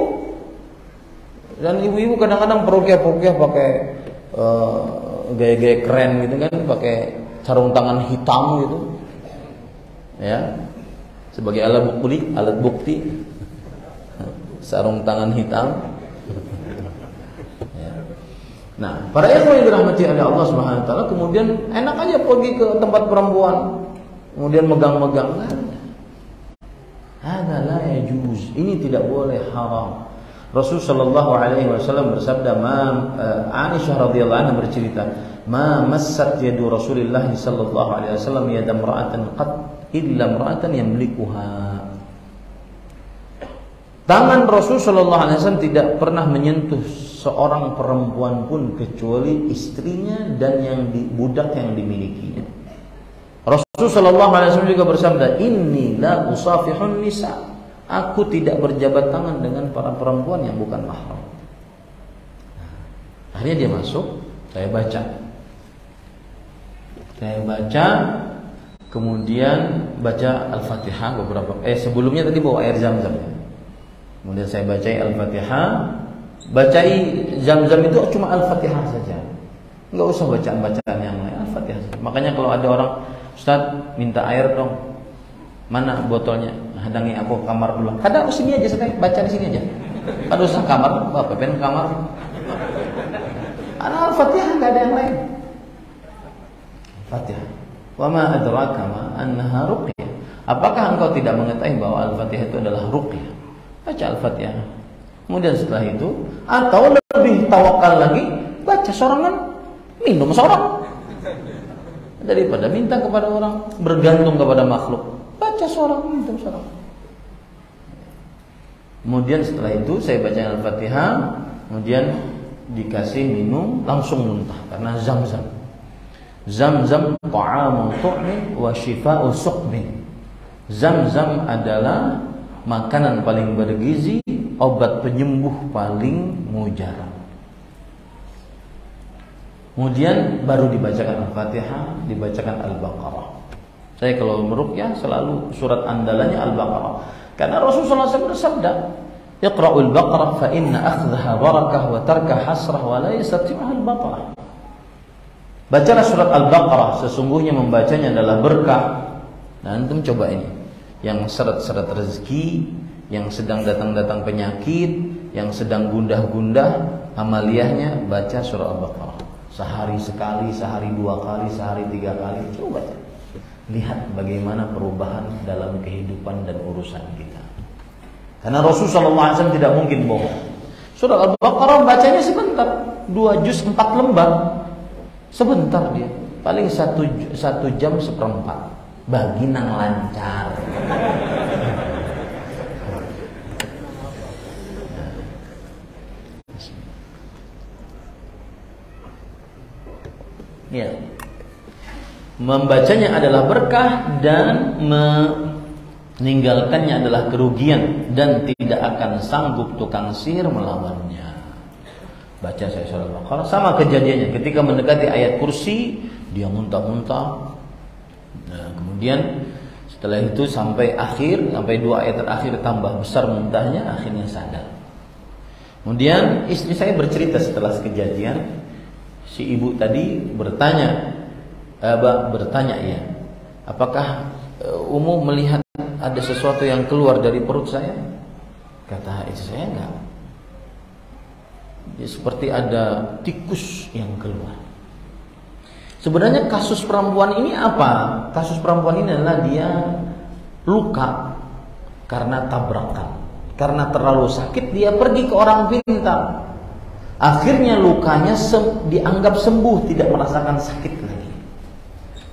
Dan ibu-ibu kadang-kadang peruqyah pakai gaya-gaya keren gitu kan, pakai sarung tangan hitam gitu, ya, sebagai alat bukti, sarung tangan hitam. Ya. Nah, para ikhwan yang dirahmati oleh Allah Subhanahu Wa Taala, kemudian enak aja pergi ke tempat perempuan, kemudian megang-megang. Hada la yajuz. Ini tidak boleh, haram. Rasul sallallahu alaihi wasallam bersabda, Aisyah radhiyallahu anha bercerita, "Ma massat yadu Rasulillah sallallahu alaihi wasallam yada imra'atin qat illa imra'atan yamlikuha." Tangan Rasul sallallahu alaihi wasallam tidak pernah menyentuh seorang perempuan pun kecuali istrinya dan budak yang dimilikinya. Rasul sallallahu alaihi wasallam juga bersabda, "Inni la usafihun nisa." Aku tidak berjabat tangan dengan para perempuan yang bukan mahram. Akhirnya dia masuk, saya baca, kemudian baca Al-Fatihah beberapa. Sebelumnya tadi bawa air Zam-Zam. Kemudian saya baca Al-Fatihah. Bacai Zam-Zam itu cuma Al-Fatihah saja, nggak usah bacaan-bacaan yang lain, Al-Fatihah. Makanya kalau ada orang, Ustaz minta air dong, mana botolnya? Hadangi aku kamar dulu. Kadang sini aja, saya baca di sini aja. Kalau usah kamar, bapak pengen kamar. Al-Fatihah nggak ada yang lain. Fatihah. Wa ma adraka ma annaha ruqyah. Apakah engkau tidak mengetahui bahwa Al-Fatihah itu adalah ruqyah? Baca Al-Fatihah. Kemudian setelah itu, atau lebih tawakal lagi, baca sorangan, minum sorang. Daripada minta kepada orang, bergantung kepada makhluk. Baca sorang, minum sorang. Kemudian setelah itu saya baca Al-Fatihah, kemudian dikasih minum, langsung muntah karena Zam-Zam. Zam-Zam ta'amun tu'min wa shifa'u suqmin. Zam-Zam adalah makanan paling bergizi, obat penyembuh paling mujarab. Kemudian baru dibacakan Al-Fatihah, dibacakan Al-Baqarah. Saya kalau meruqyah selalu surat andalannya Al-Baqarah. Karena Rasulullah SAW bersabda, "Iqra'ul Baqarah fa inna akhdhaha barakah wa tarka hasrah wa la yastati'uha al-baqarah." Bacalah surat Al-Baqarah, sesungguhnya membacanya adalah berkah. Nah, antum coba ini. Yang seret-seret rezeki, yang sedang datang-datang penyakit, yang sedang gundah-gundah amaliyahnya, baca surah Al-Baqarah. Sehari sekali, sehari 2 kali, sehari 3 kali. Coba baca. Lihat bagaimana perubahan dalam kehidupan dan urusan kita. Karena Rasulullah SAW tidak mungkin bohong. Surah Al-Baqarah bacanya sebentar, 2 juz 4 lembar. Sebentar dia, paling 1 jam 1/4. Bagi nang lancar. Ya. Membacanya adalah berkah dan meninggalkannya adalah kerugian dan tidak akan sanggup tukang sihir melawannya. Baca saya surah Al-Baqarah, sama kejadiannya ketika mendekati ayat kursi dia muntah-muntah. Nah, kemudian setelah itu sampai 2 ayat terakhir tambah besar muntahnya, akhirnya sadar. Kemudian istri saya bercerita setelah kejadian, si ibu tadi bertanya ya, apakah Umu melihat ada sesuatu yang keluar dari perut saya? Kata istri saya, enggak. Ya, seperti ada tikus yang keluar. Sebenarnya kasus perempuan ini apa? Kasus perempuan ini adalah dia luka karena tabrakan. Karena terlalu sakit dia pergi ke orang pintar. Akhirnya lukanya dianggap sembuh, tidak merasakan sakit lagi.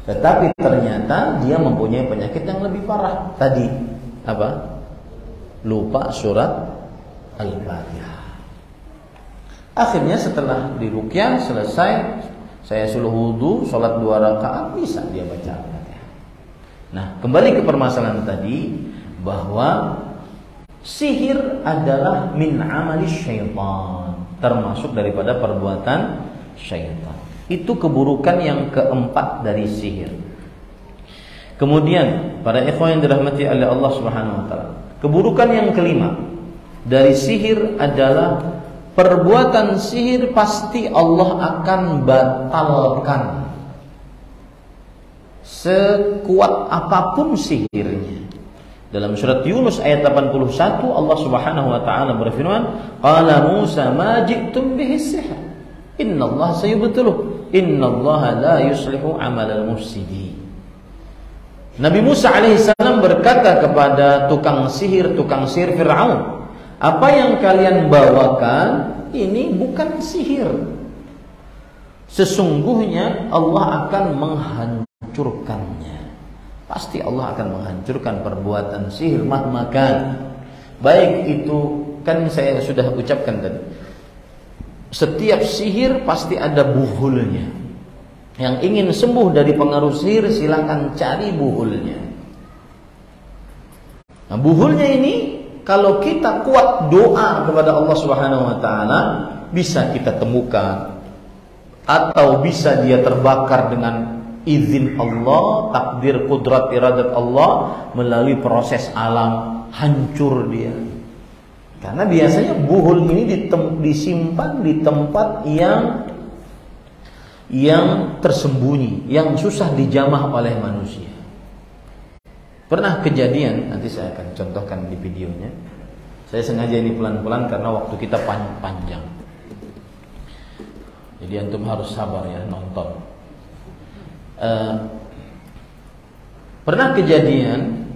Tetapi ternyata dia mempunyai penyakit yang lebih parah. Tadi apa? Lupa surat Al-Fatihah. Akhirnya setelah diruqyah selesai, saya suruh wudu, sholat 2 rakaat, bisa dia baca Al-Fatihah. Nah, kembali ke permasalahan tadi, bahwa sihir adalah min amali syaitan, termasuk daripada perbuatan syaitan. Itu keburukan yang keempat dari sihir. Kemudian para ikhwan yang dirahmati oleh Allah Subhanahu wa taala, keburukan yang kelima dari sihir adalah perbuatan sihir pasti Allah akan batalkan. Sekuat apapun sihirnya. Dalam surat Yunus ayat 81 Allah Subhanahu wa taala berfirman, "Qala Musa ma ji'tum bihi sihr. Innallaha sayubtiluh. Innallaha la yuslihu 'amalal mufsidin." Nabi Musa alaihissalam berkata kepada tukang sihir Fir'aun, "Apa yang kalian bawakan ini bukan sihir. Sesungguhnya Allah akan menghancurkannya." Pasti Allah akan menghancurkan perbuatan sihir mahmakan. Baik itu, kan saya sudah ucapkan tadi, setiap sihir pasti ada buhulnya. Yang ingin sembuh dari pengaruh sihir, silakan cari buhulnya. Nah, buhulnya ini kalau kita kuat doa kepada Allah Subhanahu wa taala, bisa kita temukan, atau bisa dia terbakar dengan izin Allah, takdir, kudrat, iradat Allah, melalui proses alam, hancur dia. Karena biasanya buhul ini disimpan di tempat yang tersembunyi, yang susah dijamah oleh manusia. Pernah kejadian, nanti saya akan contohkan di videonya. Saya sengaja ini pelan-pelan karena waktu kita panjang. Jadi antum harus sabar ya nonton. Pernah kejadian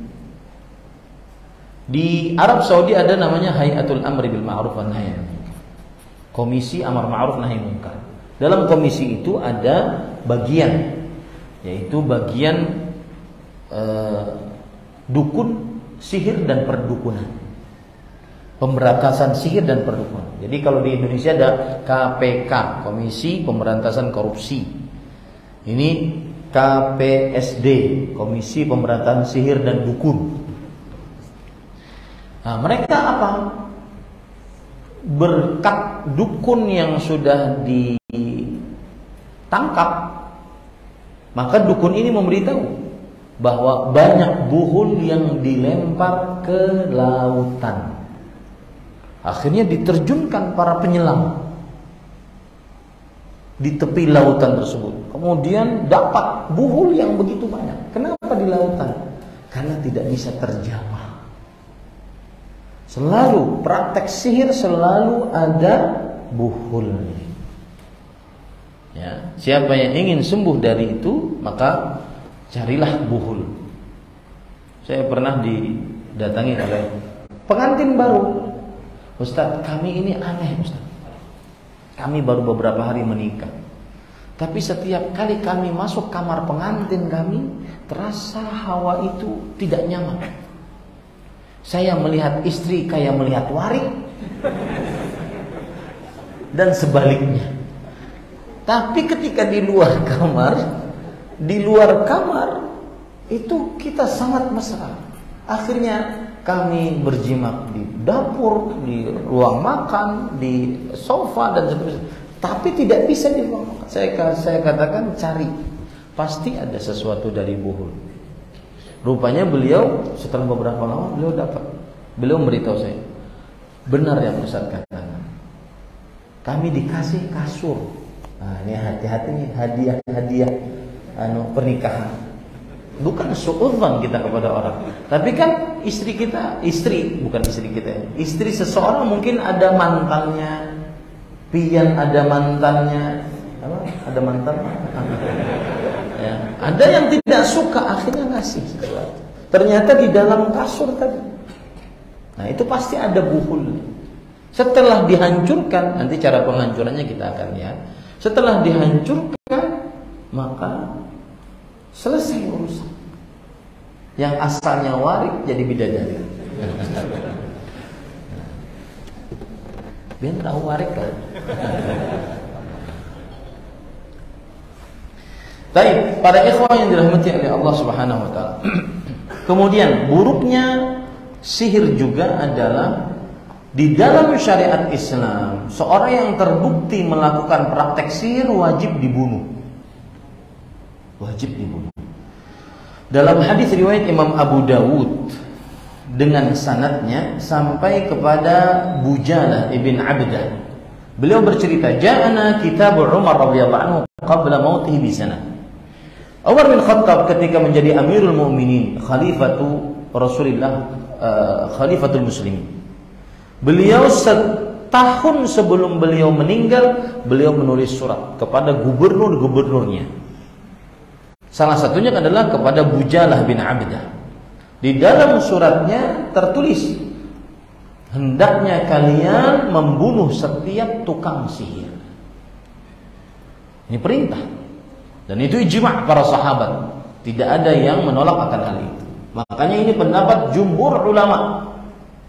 di Arab Saudi ada namanya Hayatul Amri bil Ma'ruf wan Nahy Anil Munkar. Komisi Amar Ma'ruf Nahi Munkar. Dalam komisi itu ada bagian, yaitu bagian dukun, sihir dan perdukunan. Pemberantasan sihir dan perdukunan. Jadi kalau di Indonesia ada KPK, Komisi Pemberantasan Korupsi. Ini KPSD, Komisi Pemberantasan Sihir dan Dukun. Nah, mereka apa? Berkat dukun yang sudah ditangkap, maka dukun ini memberitahu bahwa banyak buhul yang dilempar ke lautan. Akhirnya diterjunkan para penyelam di tepi lautan tersebut. Kemudian dapat buhul yang begitu banyak. Kenapa di lautan? Karena tidak bisa terjamah. Selalu praktek sihir selalu ada buhulnya. Ya, siapa yang ingin sembuh dari itu, maka carilah buhul. Saya pernah didatangi oleh pengantin baru. "Ustaz, kami ini aneh, Ustaz. Kami baru beberapa hari menikah. Tapi setiap kali kami masuk kamar pengantin kami, terasa hawa itu tidak nyaman. Saya melihat istri kayak melihat warik, dan sebaliknya. Tapi ketika di luar kamar itu kita sangat mesra. Akhirnya kami berjimat di dapur, di ruang makan, di sofa dan seterusnya. Tapi tidak bisa di ruang makan. Saya katakan cari, pasti ada sesuatu dari buhul. Rupanya beliau setelah beberapa lama beliau dapat. Beliau memberitahu saya, benar yang Ustaz katakan. Kami dikasih kasur. Nah, ini hati-hati nih, hadiah pernikahan. Bukan suudzon kita kepada orang. Tapi kan istri kita, istri seseorang mungkin ada mantannya, pian ada mantannya, ada mantannya. Ya, ada yang tidak suka, akhirnya ngasih sesuatu. Ternyata di dalam kasur tadi. Nah, itu pasti ada buhul. Setelah dihancurkan, nanti cara penghancurannya kita akan lihat. Setelah dihancurkan, maka selesai urusan. Yang asalnya warik jadi bidadari. Biar tahu warik kan. Baik, para ikhwan yang dirahmati oleh Allah Subhanahu wa taala. Kemudian buruknya sihir juga adalah di dalam syariat Islam, seorang yang terbukti melakukan praktek sihir wajib dibunuh. Wajib dibunuh. Dalam hadis riwayat Imam Abu Dawud dengan sanadnya sampai kepada Bujalah ibn Abdah Beliau bercerita, "Ja'ana kitab Umar radhiyallahu anhu qabla mautihi bi sana." Umar bin Khattab ketika menjadi Amirul Mukminin, khalifatu Rasulullah, khalifatul muslimin. Beliau setahun sebelum beliau meninggal, beliau menulis surat kepada gubernur-gubernurnya. Salah satunya adalah kepada Bujalah bin Abdah. Di dalam suratnya tertulis, hendaknya kalian membunuh setiap tukang sihir. Ini perintah. Dan itu ijma' para sahabat. Tidak ada yang menolak akan hal itu. Makanya ini pendapat jumhur ulama.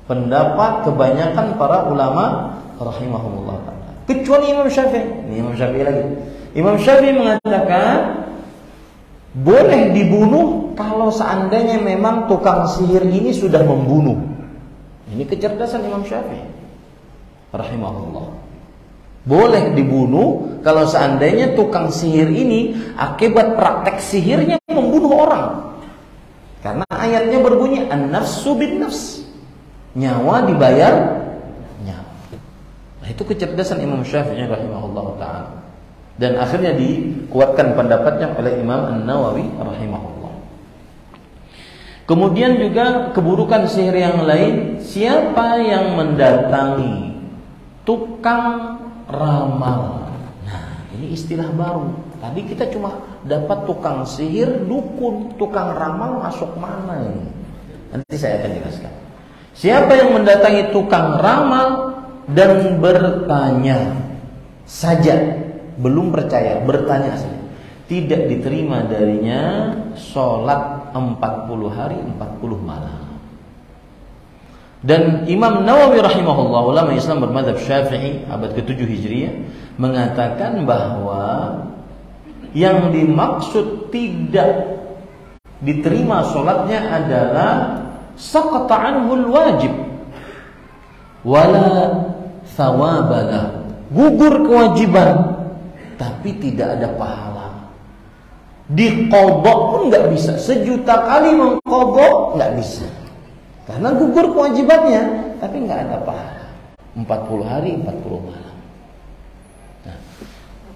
Pendapat kebanyakan para ulama rahimahumullah ta'ala. Kecuali Imam Syafi'i. Ini Imam Syafi'i lagi. Imam Syafi'i mengatakan boleh dibunuh kalau seandainya memang tukang sihir ini sudah membunuh. Ini kecerdasan Imam Syafi'i rahimahullah. Boleh dibunuh kalau seandainya tukang sihir ini akibat praktek sihirnya membunuh orang. Karena ayatnya berbunyi an-nafsu bin nafs. Nyawa dibayar nyawa. Nah, itu kecerdasan Imam Syafi'i rahimahullah ta'ala. Dan akhirnya dikuatkan pendapatnya oleh Imam An-Nawawi rahimahullah. Kemudian juga keburukan sihir yang lain, siapa yang mendatangi tukang ramal. Nah, ini istilah baru. Tadi kita cuma dapat tukang sihir, dukun, tukang ramal masuk mana ini? Nanti saya akan jelaskan. Siapa yang mendatangi tukang ramal dan bertanya saja, belum percaya, bertanya saja, tidak diterima darinya sholat 40 hari 40 malam. Dan Imam Nawawi rahimahullah, ulama Islam bermadzhab Syafi'i abad ke-7 Hijriah, mengatakan bahwa yang dimaksud tidak diterima sholatnya adalah saqata anhul wajib wala thawabala, gugur kewajiban tapi tidak ada pahala. Diqodok pun nggak bisa, sejuta kali mengqodok nggak bisa. Karena gugur kewajibannya, tapi nggak ada pahala. 40 hari, 40 malam. Nah,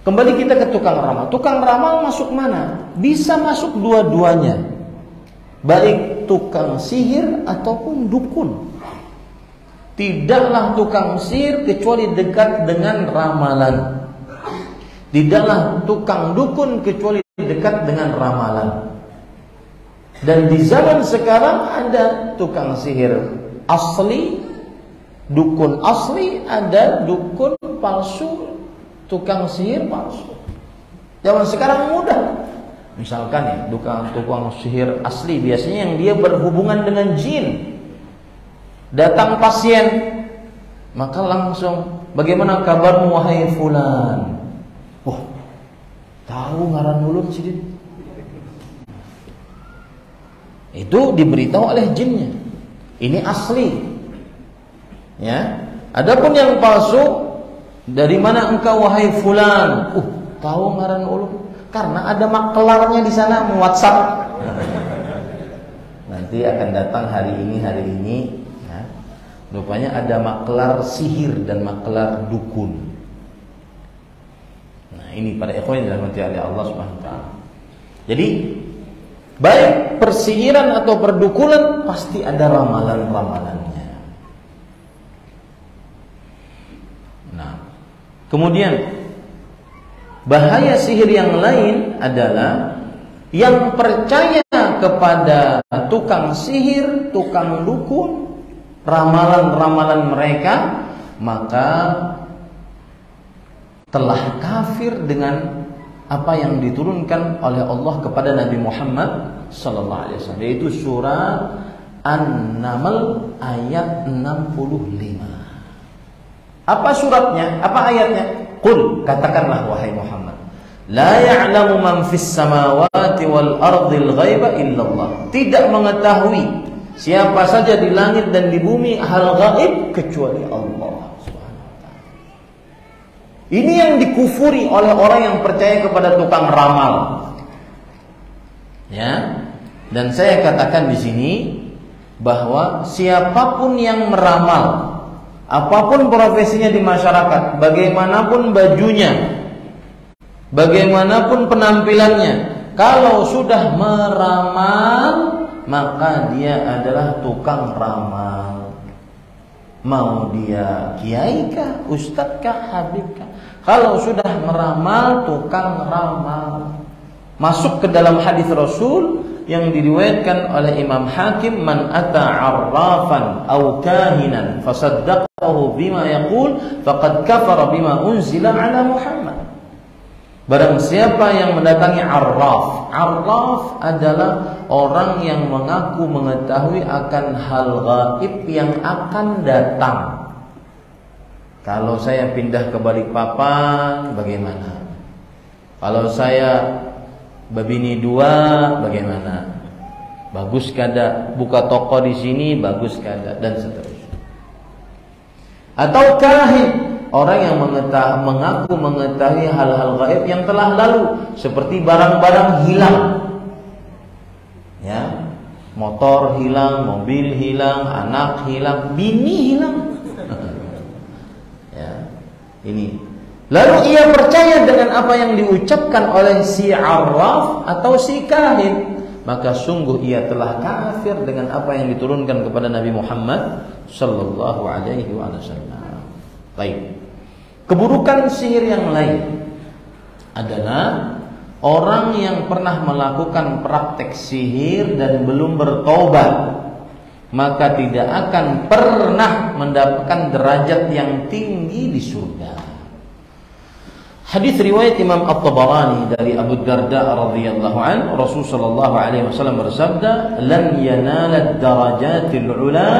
kembali kita ke tukang ramal. Tukang ramal masuk mana? Bisa masuk dua-duanya. Baik tukang sihir ataupun dukun. Tidaklah tukang sihir kecuali dekat dengan ramalan. Tidaklah tukang dukun kecuali dekat dengan ramalan. Dan di zaman sekarang ada tukang sihir asli, dukun asli, ada dukun palsu, tukang sihir palsu. Zaman sekarang mudah. Misalkan ya, tukang sihir asli biasanya yang dia berhubungan dengan jin. Datang pasien, maka langsung, bagaimana kabarmu wahai fulan? Oh, tahu ngaran ulun sidin. Itu diberitahu oleh jinnya. Ini asli. Ya. Adapun yang palsu, dari mana engkau wahai fulan? Tahu ngaran ulun? Karena ada maklarnya di sana WhatsApp. Nanti akan datang hari ini. Ya. Rupanya ada maklar sihir dan maklar dukun. Nah, ini para ikhwan yang dirahmati oleh Allah Subhanahu wa taala. Jadi baik persihiran atau perdukunan pasti ada ramalan-ramalannya. Nah, kemudian bahaya sihir yang lain adalah yang percaya kepada tukang sihir, tukang dukun, ramalan-ramalan mereka, maka telah kafir dengan apa yang diturunkan oleh Allah kepada Nabi Muhammad sallallahu alaihi wasallam, yaitu surah An-Naml ayat 65. Apa suratnya? Apa ayatnya? Qul, katakanlah wahai Muhammad, la ya'lamu man fis samawati wal ardil ghaiba illallah. Tidak mengetahui siapa saja di langit dan di bumi hal gaib kecuali Allah. Ini yang dikufuri oleh orang yang percaya kepada tukang ramal. Ya. Dan saya katakan di sini bahwa siapapun yang meramal Apapun profesinya di masyarakat, bagaimanapun bajunya, bagaimanapun penampilannya, kalau sudah meramal, maka dia adalah tukang ramal. Mau dia kiai kah, ustadz kah, habib kah, kalau sudah meramal, tukang ramal. Masuk ke dalam hadis Rasul yang diriwayatkan oleh Imam Hakim, man ata arrafan aw kahinan fasaddaqahu bima yaqul faqad kafara bima unzila ala Muhammad. Barang siapa yang mendatangi arraf. Arraf adalah orang yang mengaku mengetahui akan hal gaib yang akan datang. Kalau saya pindah ke Balikpapan, bagaimana? Kalau saya babini 2, bagaimana? Bagus kada? Buka toko di sini, bagus kada? Dan seterusnya. Atau kahin, orang yang mengaku mengetahui hal-hal gaib yang telah lalu, seperti barang-barang hilang, ya, motor hilang, mobil hilang, anak hilang, bini hilang, ya, ini. Lalu ia percaya dengan apa yang diucapkan oleh si arraf atau si kahin, maka sungguh ia telah kafir dengan apa yang diturunkan kepada Nabi Muhammad sallallahu alaihi wasallam. Baik. Keburukan sihir yang lain adalah orang yang pernah melakukan praktek sihir dan belum bertobat, maka tidak akan pernah mendapatkan derajat yang tinggi di surga. Hadis riwayat Imam At-Tabarani dari Abu Darda radhiyallahu an, Rasul sallallahu alaihi wasallam bersabda, "Lan yanala ad-darajatil 'ula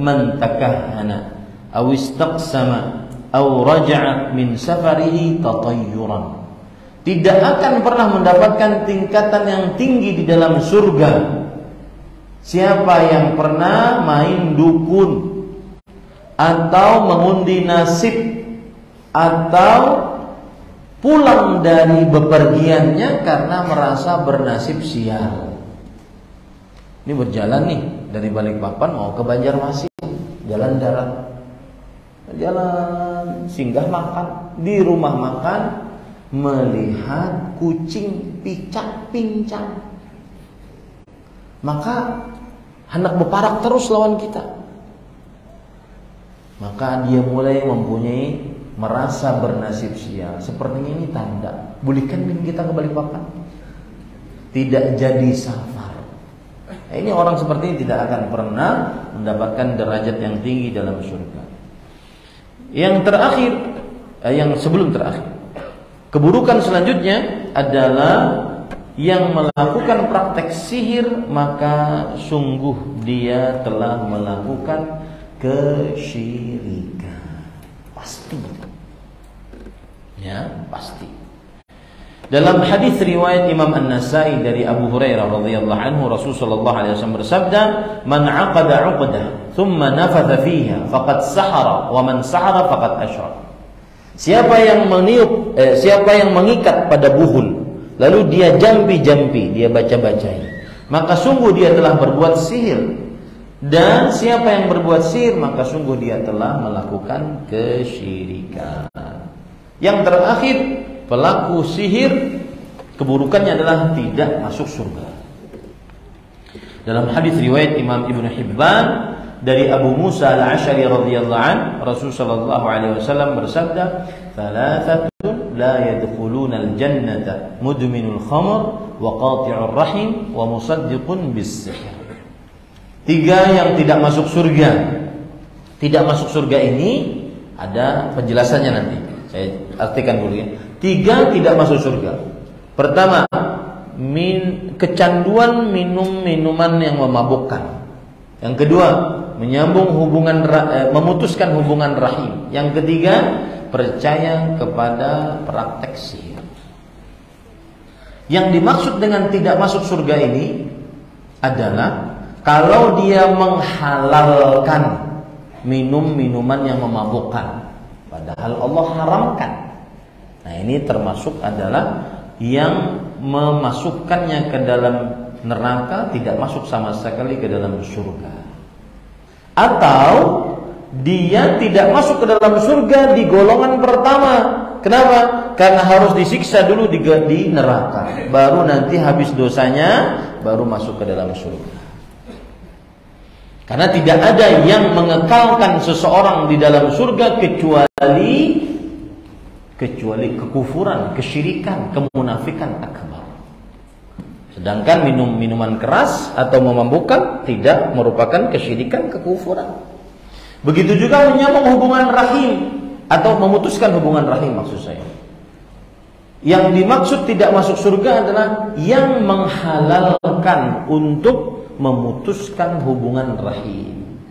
man takahhana aw istaqsama aw raja'a min safarihi tatayyuran." Tidak akan pernah mendapatkan tingkatan yang tinggi di dalam surga siapa yang pernah main dukun atau mengundi nasib atau pulang dari bepergiannya karena merasa bernasib sial. Ini berjalan nih dari Balikpapan mau ke Banjarmasin, jalan darat, jalan singgah makan di rumah makan, melihat kucing picak pincang, maka hendak berparak terus lawan kita. Maka dia mulai mempunyai merasa bernasib sial. Sepertinya ini tanda. Bolehkan kita ke Balikpapan? Tidak jadi safar. Ini orang seperti ini tidak akan pernah mendapatkan derajat yang tinggi dalam surga. Yang terakhir, yang sebelum terakhir, keburukan selanjutnya adalah yang melakukan praktek sihir, maka sungguh dia telah melakukan kesyirikan. Pasti. Ya, pasti. Dalam hadis riwayat Imam An-Nasa'i dari Abu Hurairah radhiyallahu anhu, Rasul sallallahu alaihi wasallam bersabda, "Man 'aqada 'uqdah, thumma nafatha fiha, faqad sahara, wa man sahara faqad asyrak." Siapa yang meniup, siapa yang mengikat pada buhul, lalu dia jampi-jampi, dia baca-bacai, maka sungguh dia telah berbuat sihir. Dan siapa yang berbuat sihir, maka sungguh dia telah melakukan kesyirikan. Yang terakhir, pelaku sihir keburukannya adalah tidak masuk surga. Dalam hadis riwayat Imam Ibnu Hibban dari Abu Musa Al-Asy'ari radhiyallahu an, Rasul sallallahu alaihi wasallam bersabda, "Thalathatun la yadkhuluna al-jannata mudminul khamr wa qati'ur rahim wa musaddiqun bis-sihr." 3 yang tidak masuk surga. Tidak masuk surga ini ada penjelasannya nanti. Saya artikan dulu ya. 3 tidak masuk surga. Pertama, kecanduan minum minuman yang memabukkan. Yang kedua, memutuskan hubungan rahim. Yang ketiga, percaya kepada praktek sihir. Yang dimaksud dengan tidak masuk surga ini adalah kalau dia menghalalkan minum-minuman yang memabukkan, padahal Allah haramkan. Nah, ini termasuk adalah yang memasukkannya ke dalam neraka, tidak masuk sama sekali ke dalam surga. Atau dia tidak masuk ke dalam surga di golongan pertama. Kenapa? Karena harus disiksa dulu di neraka, baru nanti habis dosanya baru masuk ke dalam surga. Karena tidak ada yang mengekalkan seseorang di dalam surga kecuali kekufuran, kesyirikan, kemunafikan akbar. Sedangkan minuman keras atau memabukkan tidak merupakan kesyirikan, kekufuran. Begitu juga menyambung hubungan rahim atau memutuskan hubungan rahim, maksud saya. Yang dimaksud tidak masuk surga adalah yang menghalalkan untuk memutuskan hubungan rahim.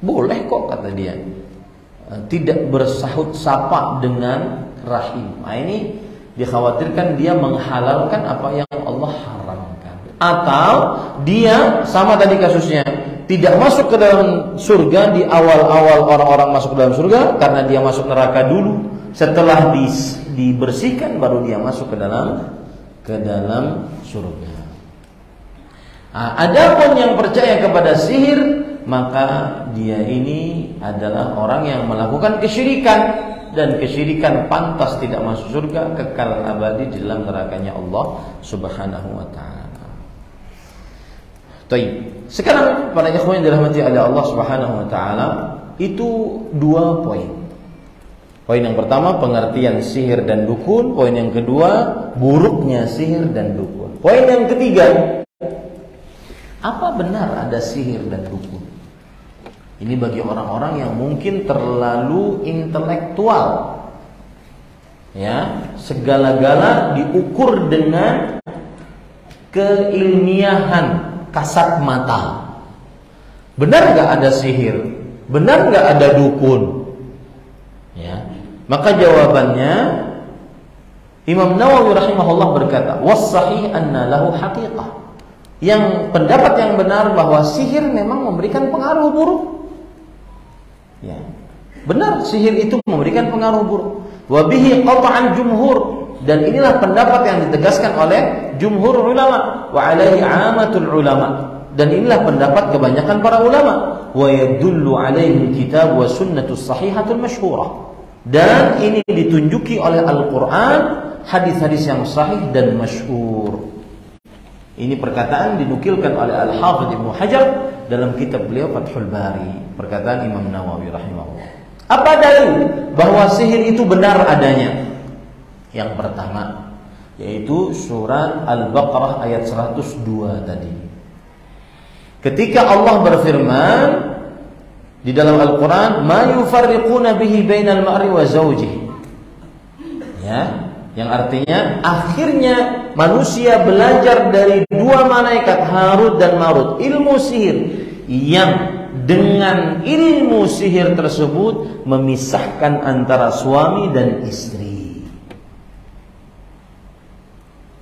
Boleh kok, kata dia, tidak bersahut sapa dengan rahim. Nah, ini dikhawatirkan dia menghalalkan apa yang Allah haramkan. Atau dia, sama tadi kasusnya, tidak masuk ke dalam surga di awal-awal orang-orang masuk ke dalam surga karena dia masuk neraka dulu. Setelah dibersihkan baru dia masuk ke dalam surga. Nah, adapun yang percaya kepada sihir, maka dia ini adalah orang yang melakukan kesyirikan, dan kesyirikan pantas tidak masuk surga, kekal abadi di dalam nerakanya Allah Subhanahu wa taala. Baik. Sekarang para ikhwan yang dirahmati oleh Allah Subhanahu wa taala, itu 2 poin. Poin yang pertama pengertian sihir dan dukun, poin yang kedua buruknya sihir dan dukun. Poin yang ketiga, apa benar ada sihir dan dukun? Ini bagi orang-orang yang mungkin terlalu intelektual. Ya, segala-gala diukur dengan keilmiahan, kasat mata. Benar nggak ada sihir? Benar nggak ada dukun? Ya, maka jawabannya Imam Nawawi rahimahullah berkata, was-sahih anna lahu haqiqah. Yang pendapat yang benar bahwa sihir memang memberikan pengaruh buruk. Ya, benar, sihir itu memberikan pengaruh buruk. Wa bihi qat'an jumhur, dan inilah pendapat yang ditegaskan oleh jumhur ulama, wa alaihi amatul ulama, dan inilah pendapat kebanyakan para ulama. Wa yadullu alaihi kitab wa sunnatus sahihatul masyhurah, dan ini ditunjuki oleh Al-Quran, hadis-hadis yang sahih dan masyhur. Ini perkataan dinukilkan oleh Al-Hafidz Ibnu Hajar dalam kitab beliau Fathul Bari, perkataan Imam Nawawi rahimahullah. Apa dalil bahwa sihir itu benar adanya? Yang pertama, yaitu surat Al-Baqarah ayat 102 tadi. Ketika Allah berfirman di dalam Al-Quran, ma yufarriquna bihi bainal mar'i wa zawjihi, ya, yang artinya akhirnya manusia belajar dari 2 malaikat Harut dan Marut ilmu sihir, yang dengan ilmu sihir tersebut memisahkan antara suami dan istri.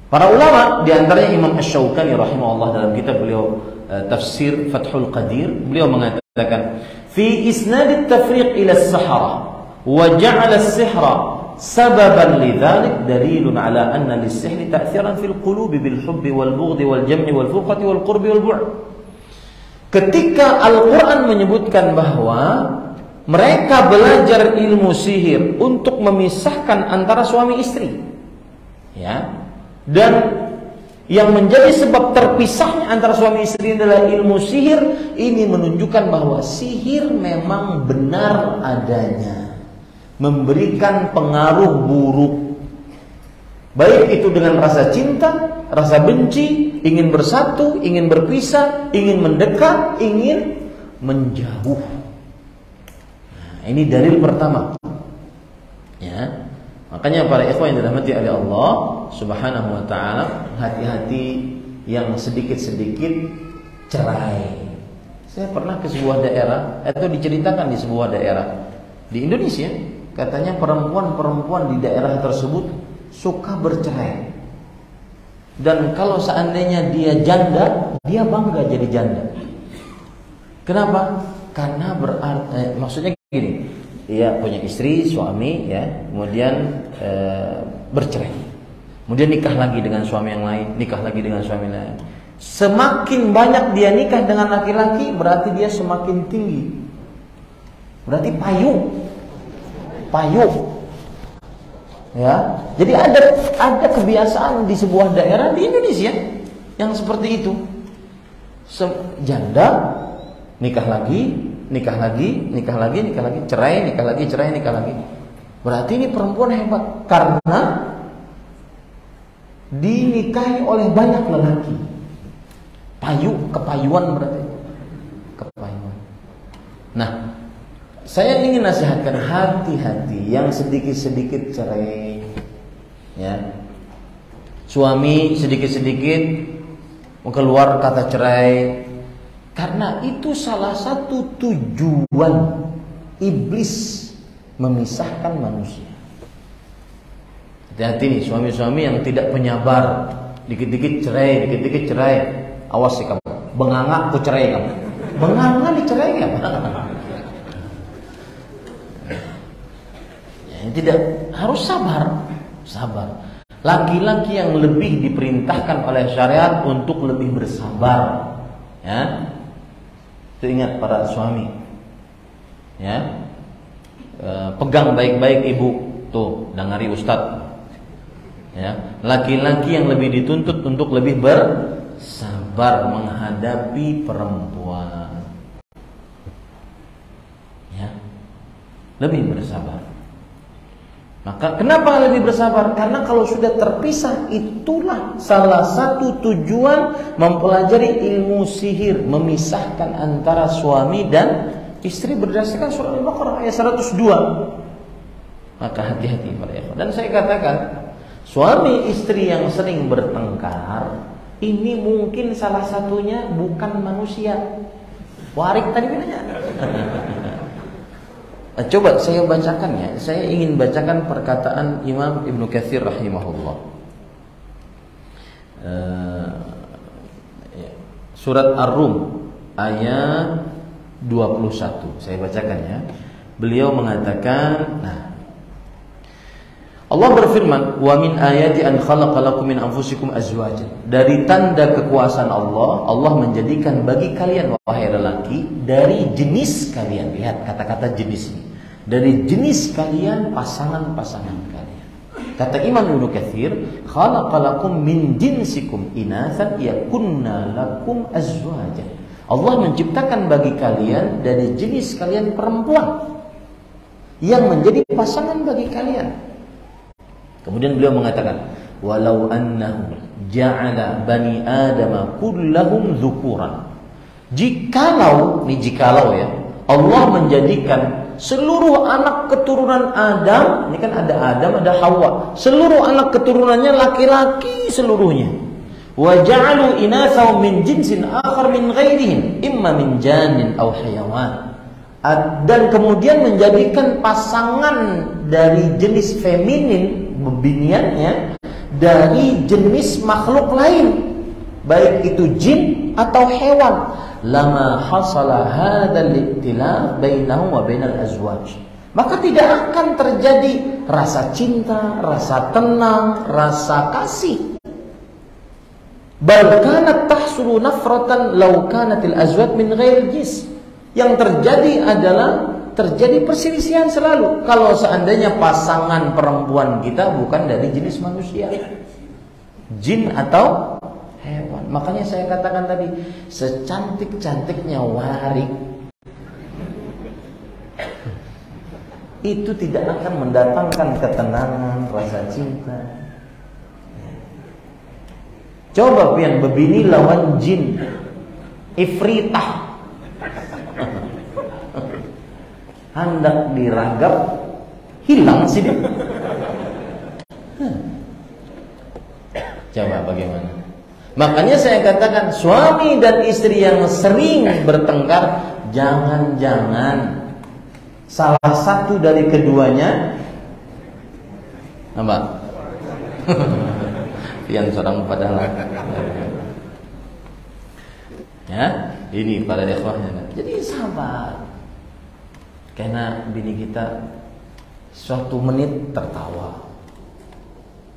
Para ulama, di antaranya Imam Asy-Syaukani rahimahullah dalam kitab beliau Tafsir Fathul Qadir, beliau mengatakan, fi isnad at-tafriq ila as-sahara wa ja'ala as-sihra sababan lidzalik dalilun ala anna lis-sihri ta'thiran fil qulubi bil hubbi wal bughdi wal jam'i wal furqati wal qurbi wal bu'd. Ketika Al-Quran menyebutkan bahwa mereka belajar ilmu sihir untuk memisahkan antara suami istri, ya, dan yang menjadi sebab terpisahnya antara suami istri adalah ilmu sihir, ini menunjukkan bahwa sihir memang benar adanya, memberikan pengaruh buruk, baik itu dengan rasa cinta, rasa benci, ingin bersatu, ingin berpisah, ingin mendekat, ingin menjauh. Nah, ini dalil pertama. Ya. Makanya para ikhwan yang dirahmati oleh Allah Subhanahu wa taala, hati-hati yang sedikit-sedikit cerai. Saya pernah ke sebuah daerah, atau diceritakan di sebuah daerah di Indonesia, katanya perempuan-perempuan di daerah tersebut suka bercerai. Dan kalau seandainya dia janda, dia bangga jadi janda. Kenapa? Karena maksudnya gini, dia punya istri, suami, ya, kemudian bercerai, kemudian nikah lagi dengan suami yang lain, nikah lagi dengan suami lain. Semakin banyak dia nikah dengan laki-laki, berarti dia semakin tinggi Berarti payu. Ya, jadi ada kebiasaan di sebuah daerah di Indonesia yang seperti itu. Janda nikah lagi, cerai, nikah lagi. Berarti ini perempuan hebat karena dinikahi oleh banyak lelaki. Kepayuan berarti. Kepayuan. Nah, saya ingin nasihatkan hati-hati yang sedikit-sedikit cerai. Ya. Suami sedikit-sedikit keluar kata cerai. Karena itu salah satu tujuan iblis memisahkan manusia. Hati-hati nih suami-suami yang tidak penyabar, dikit-dikit cerai. Awas sih kamu, benganga aku cerai kamu. Benganga dicerai kamu. Ya, tidak, harus sabar. Laki-laki yang lebih diperintahkan oleh syariat untuk lebih bersabar. Ya. Itu ingat para suami. Ya. Pegang baik-baik ibu. Tuh, dengari Ustadz. Ya, laki-laki yang lebih dituntut untuk lebih bersabar menghadapi perempuan. Ya. Lebih bersabar. Maka kenapa lebih bersabar? Karena kalau sudah terpisah, itulah salah satu tujuan mempelajari ilmu sihir, memisahkan antara suami dan istri berdasarkan surah Al-Baqarah ayat 102. Maka hati-hati para ikhwan. Dan saya katakan, suami istri yang sering bertengkar ini mungkin salah satunya bukan manusia. Warik tadi bilangnya. Coba saya bacakan ya. Saya ingin bacakan perkataan Imam Ibnu Katsir rahimahullah. Surat Ar-Rum ayat 21. Saya bacakan ya. Beliau mengatakan, Allah berfirman, "Wa min ayati an khalaqalakum min anfusikum azwajan." Dari tanda kekuasaan Allah menjadikan bagi kalian wahai lelaki dari jenis kalian. Lihat kata-kata jenis ini. Dari jenis kalian pasangan-pasangan kalian. Kata Imam Ibnu Katsir, "Khalaqalakum min jinsikum inatsan yakunna lakum azwajan." Allah menciptakan bagi kalian dari jenis kalian perempuan yang menjadi pasangan bagi kalian. Kemudian beliau mengatakan, walau annahu ja'ala bani adama kullahum dzukuran. Jikalau ya, Allah menjadikan seluruh anak keturunan Adam, ini kan ada Adam, ada Hawa, seluruh anak keturunannya laki-laki seluruhnya. Wa ja'alu inatsahum min jinsin akhar min ghairihim, imma min janin aw hayawan. Dan kemudian menjadikan pasangan dari jenis feminin bebiniannya dari jenis makhluk lain, baik itu jin atau hewan, lama hasala hadzal iktilaf bainahum wa bainal azwaj. Maka tidak akan terjadi rasa cinta, rasa tenang, rasa kasih. Bal kanat tahsulu nafratan law kanatil azwaj min ghairil jins. Yang terjadi adalah terjadi perselisihan selalu kalau seandainya pasangan perempuan kita bukan dari jenis manusia, jin atau hewan. Makanya saya katakan tadi, secantik-cantiknya warik itu tidak akan mendatangkan ketenangan, rasa cinta. Coba pian bebini lawan jin, ifritah, hendak diragap, hilang sih dia. Coba bagaimana? Makanya saya katakan, suami dan istri yang sering bertengkar, jangan-jangan salah satu dari keduanya apa? Yang seorang padahal. Ya, ini para ikhwah. Jadi sabar. Karena bini kita suatu menit tertawa,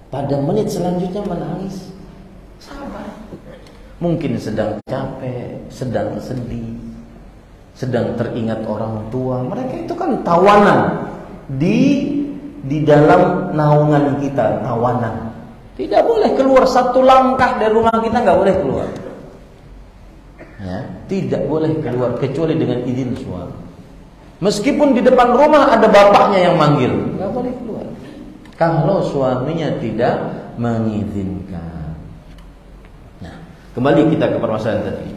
pada menit selanjutnya menangis. Sabar. Mungkin sedang capek, sedang sedih. sedang teringat orang tua. Mereka itu kan tawanan di dalam naungan kita, tawanan. Tidak boleh keluar satu langkah dari rumah kita, nggak boleh keluar. Ya, tidak boleh keluar kecuali dengan izin suami. Meskipun di depan rumah ada bapaknya yang manggil, nggak boleh keluar. Kalau suaminya tidak mengizinkan. Nah, kembali kita ke permasalahan tadi.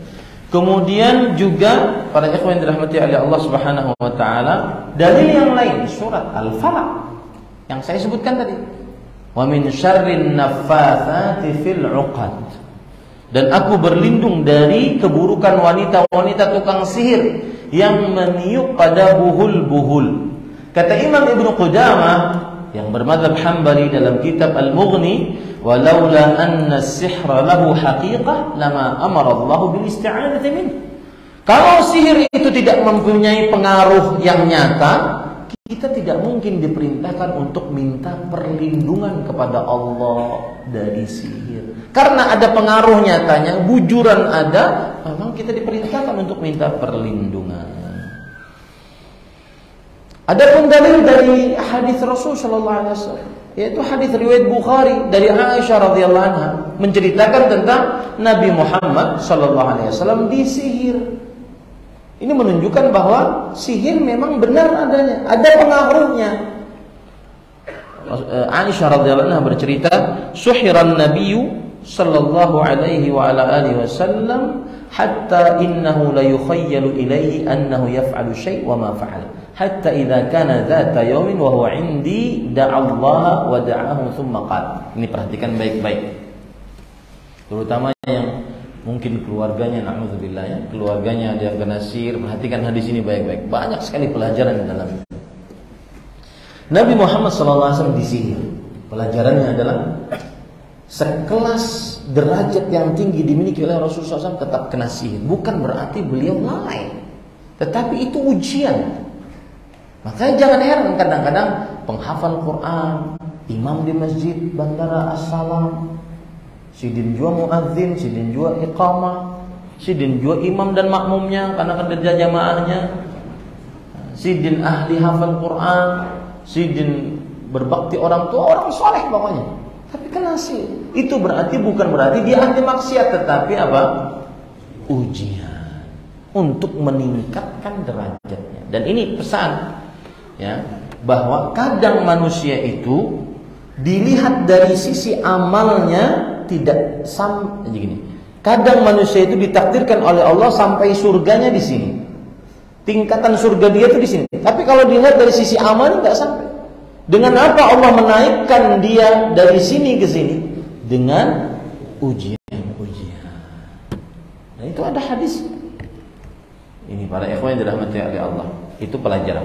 Kemudian juga para ikhwan yang dirahmati oleh Allah Subhanahu wa taala, dalil yang lain surat Al-Falaq yang saya sebutkan tadi. Wa min syarrin naffatsati fil 'uqad. Dan aku berlindung dari keburukan wanita-wanita tukang sihir yang meniup pada buhul-buhul. Kata Imam Ibnu Qudamah yang bermadzhab Hambali dalam kitab Al-Mughni, walaula anna as-sihra lahu haqiqah lama amara Allah bil isti'anati min. Kalau sihir itu tidak mempunyai pengaruh yang nyata, kita tidak mungkin diperintahkan untuk minta perlindungan kepada Allah dari sihir. Karena ada pengaruh nyatanya, bujuran ada, memang kita diperintahkan untuk minta perlindungan. Adapun dalil dari hadis Rasul sallallahu alaihi wasallam, yaitu hadis riwayat Bukhari dari Aisyah radhiyallahu anha menceritakan tentang Nabi Muhammad sallallahu alaihi wasallam disihir. Ini menunjukkan bahwa sihir memang benar adanya, ada pengaruhnya. Aisyah radhiyallahu anha bercerita, "Suhiran Nabiyyu sallallahu alaihi wa ala alihi wasallam hatta innahu la yukhayyalu ilaihi annahu yaf'alu syai' wa ma fa'ala. Hatta idza kana dzata yawmin wa huwa 'indi da'a Allah wa da'ahu thumma qala." Ini perhatikan baik-baik. Terutama yang mungkin keluarganya, na'udzubillah ya, keluarganya ada yang kena sihir. Perhatikan hadis ini baik-baik. Banyak sekali pelajaran di dalam itu. Nabi Muhammad SAW disihir. Pelajarannya adalah sekelas derajat yang tinggi dimiliki oleh Rasulullah SAW tetap kena sihir. Bukan berarti beliau lalai, tetapi itu ujian. Makanya jangan heran kadang-kadang penghafal Quran, imam di masjid Bandara As-Salam, sidin jua muadzin, sidin jua iqamah, sidin jua imam dan makmumnya karena kerja jamaahnya, sidin ahli hafal Quran, sidin berbakti orang tua, orang soleh pokoknya. Tapi kena sihir. Itu berarti bukan berarti dia ahli maksiat, tetapi apa? Ujian untuk meningkatkan derajatnya. Dan ini pesan ya, bahwa kadang manusia itu dilihat dari sisi amalnya tidak sama. Jadi gini, kadang manusia itu ditakdirkan oleh Allah sampai surganya di sini, tingkatan surga dia itu di sini. Tapi kalau dilihat dari sisi amalnya nggak sampai. Dengan apa Allah menaikkan dia dari sini ke sini? Dengan ujian-ujian. Nah itu ada hadis. Ini para ikhwan yang dirahmati oleh Allah. Itu pelajaran.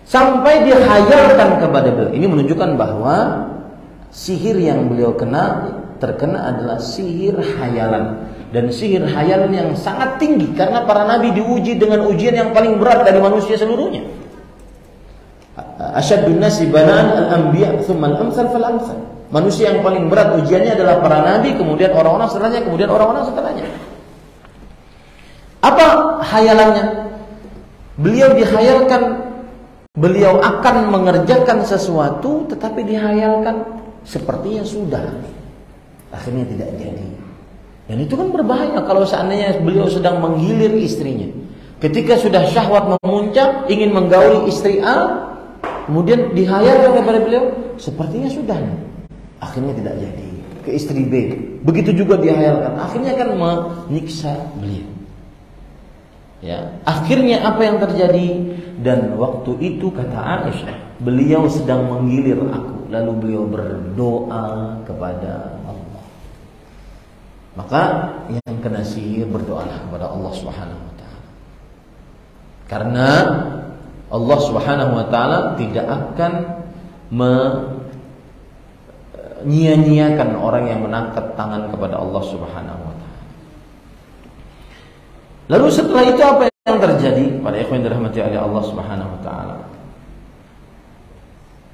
Sampai dihayalkan kepada beliau. Ini menunjukkan bahwa sihir yang beliau terkena adalah sihir hayalan. Dan sihir hayalan yang sangat tinggi. Karena para nabi diuji dengan ujian yang paling berat dari manusia seluruhnya. Asyaddun nasi banaan al-anbiya thumma al-amsal fal-amsal. Manusia yang paling berat ujiannya adalah para nabi, kemudian orang-orang setelahnya, kemudian orang-orang setelahnya. Apa hayalannya? Beliau dihayalkan, beliau akan mengerjakan sesuatu, tetapi dihayalkan sepertinya sudah, akhirnya tidak jadi. Dan itu kan berbahaya kalau seandainya beliau sedang menggilir istrinya. Ketika sudah syahwat memuncak, ingin menggauli istri A, kemudian dihayalkan kepada beliau, sepertinya sudah, akhirnya tidak jadi. Ke istri B, begitu juga dihayalkan, akhirnya akan menyiksa beliau. Ya, akhirnya apa yang terjadi? Dan waktu itu kata Aisyah, beliau sedang menggilir aku, lalu beliau berdoa kepada Allah. Maka yang kena sihir berdoalah kepada Allah Subhanahu wa taala. Karena Allah Subhanahu wa taala tidak akan menyia-nyiakan orang yang mengangkat tangan kepada Allah Subhanahu wa taala. Lalu setelah itu apa yang terjadi? Para ikhwan dirahmati oleh Allah Subhanahu wa taala.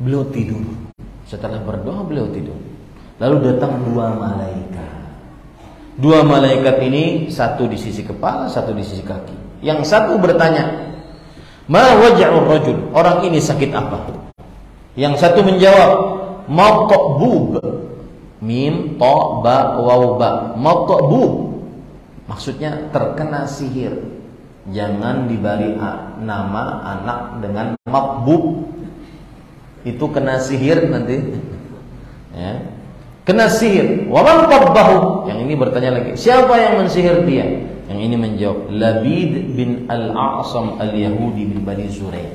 Beliau tidur. Setelah berdoa beliau tidur. Lalu datang dua malaikat. Dua malaikat ini, satu di sisi kepala, satu di sisi kaki. Yang satu bertanya, ma waj'ur rajul? Orang ini sakit apa? Yang satu menjawab, matbub. Mim, ta, ba, waw, ba. Matbub. Maksudnya terkena sihir. Jangan diberi nama anak dengan matbub. Itu kena sihir nanti. Ya. Kena sihir. Wa man tabbahu? Yang ini bertanya lagi, siapa yang mensihir dia? Yang ini menjawab, Labid bin Al-A'sam Al-Yahudi bin Bani Zuraid.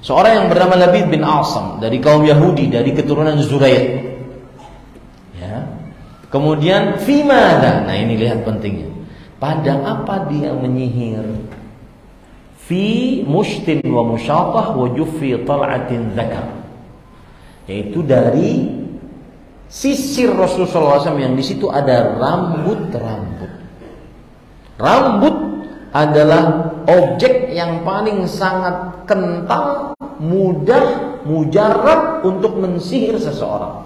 Seorang yang bernama Labid bin A'sam dari kaum Yahudi, dari keturunan Zuraid. Ya. Kemudian fimada. Nah, ini lihat pentingnya. Pada apa dia menyihir? Fi mushtin wa musyatah wa juffi tal'atin zakar. Yaitu dari sisir Rasulullah SAW yang di situ ada rambut-rambut. Rambut adalah objek yang paling sangat kental, mudah, mujarab untuk mensihir seseorang.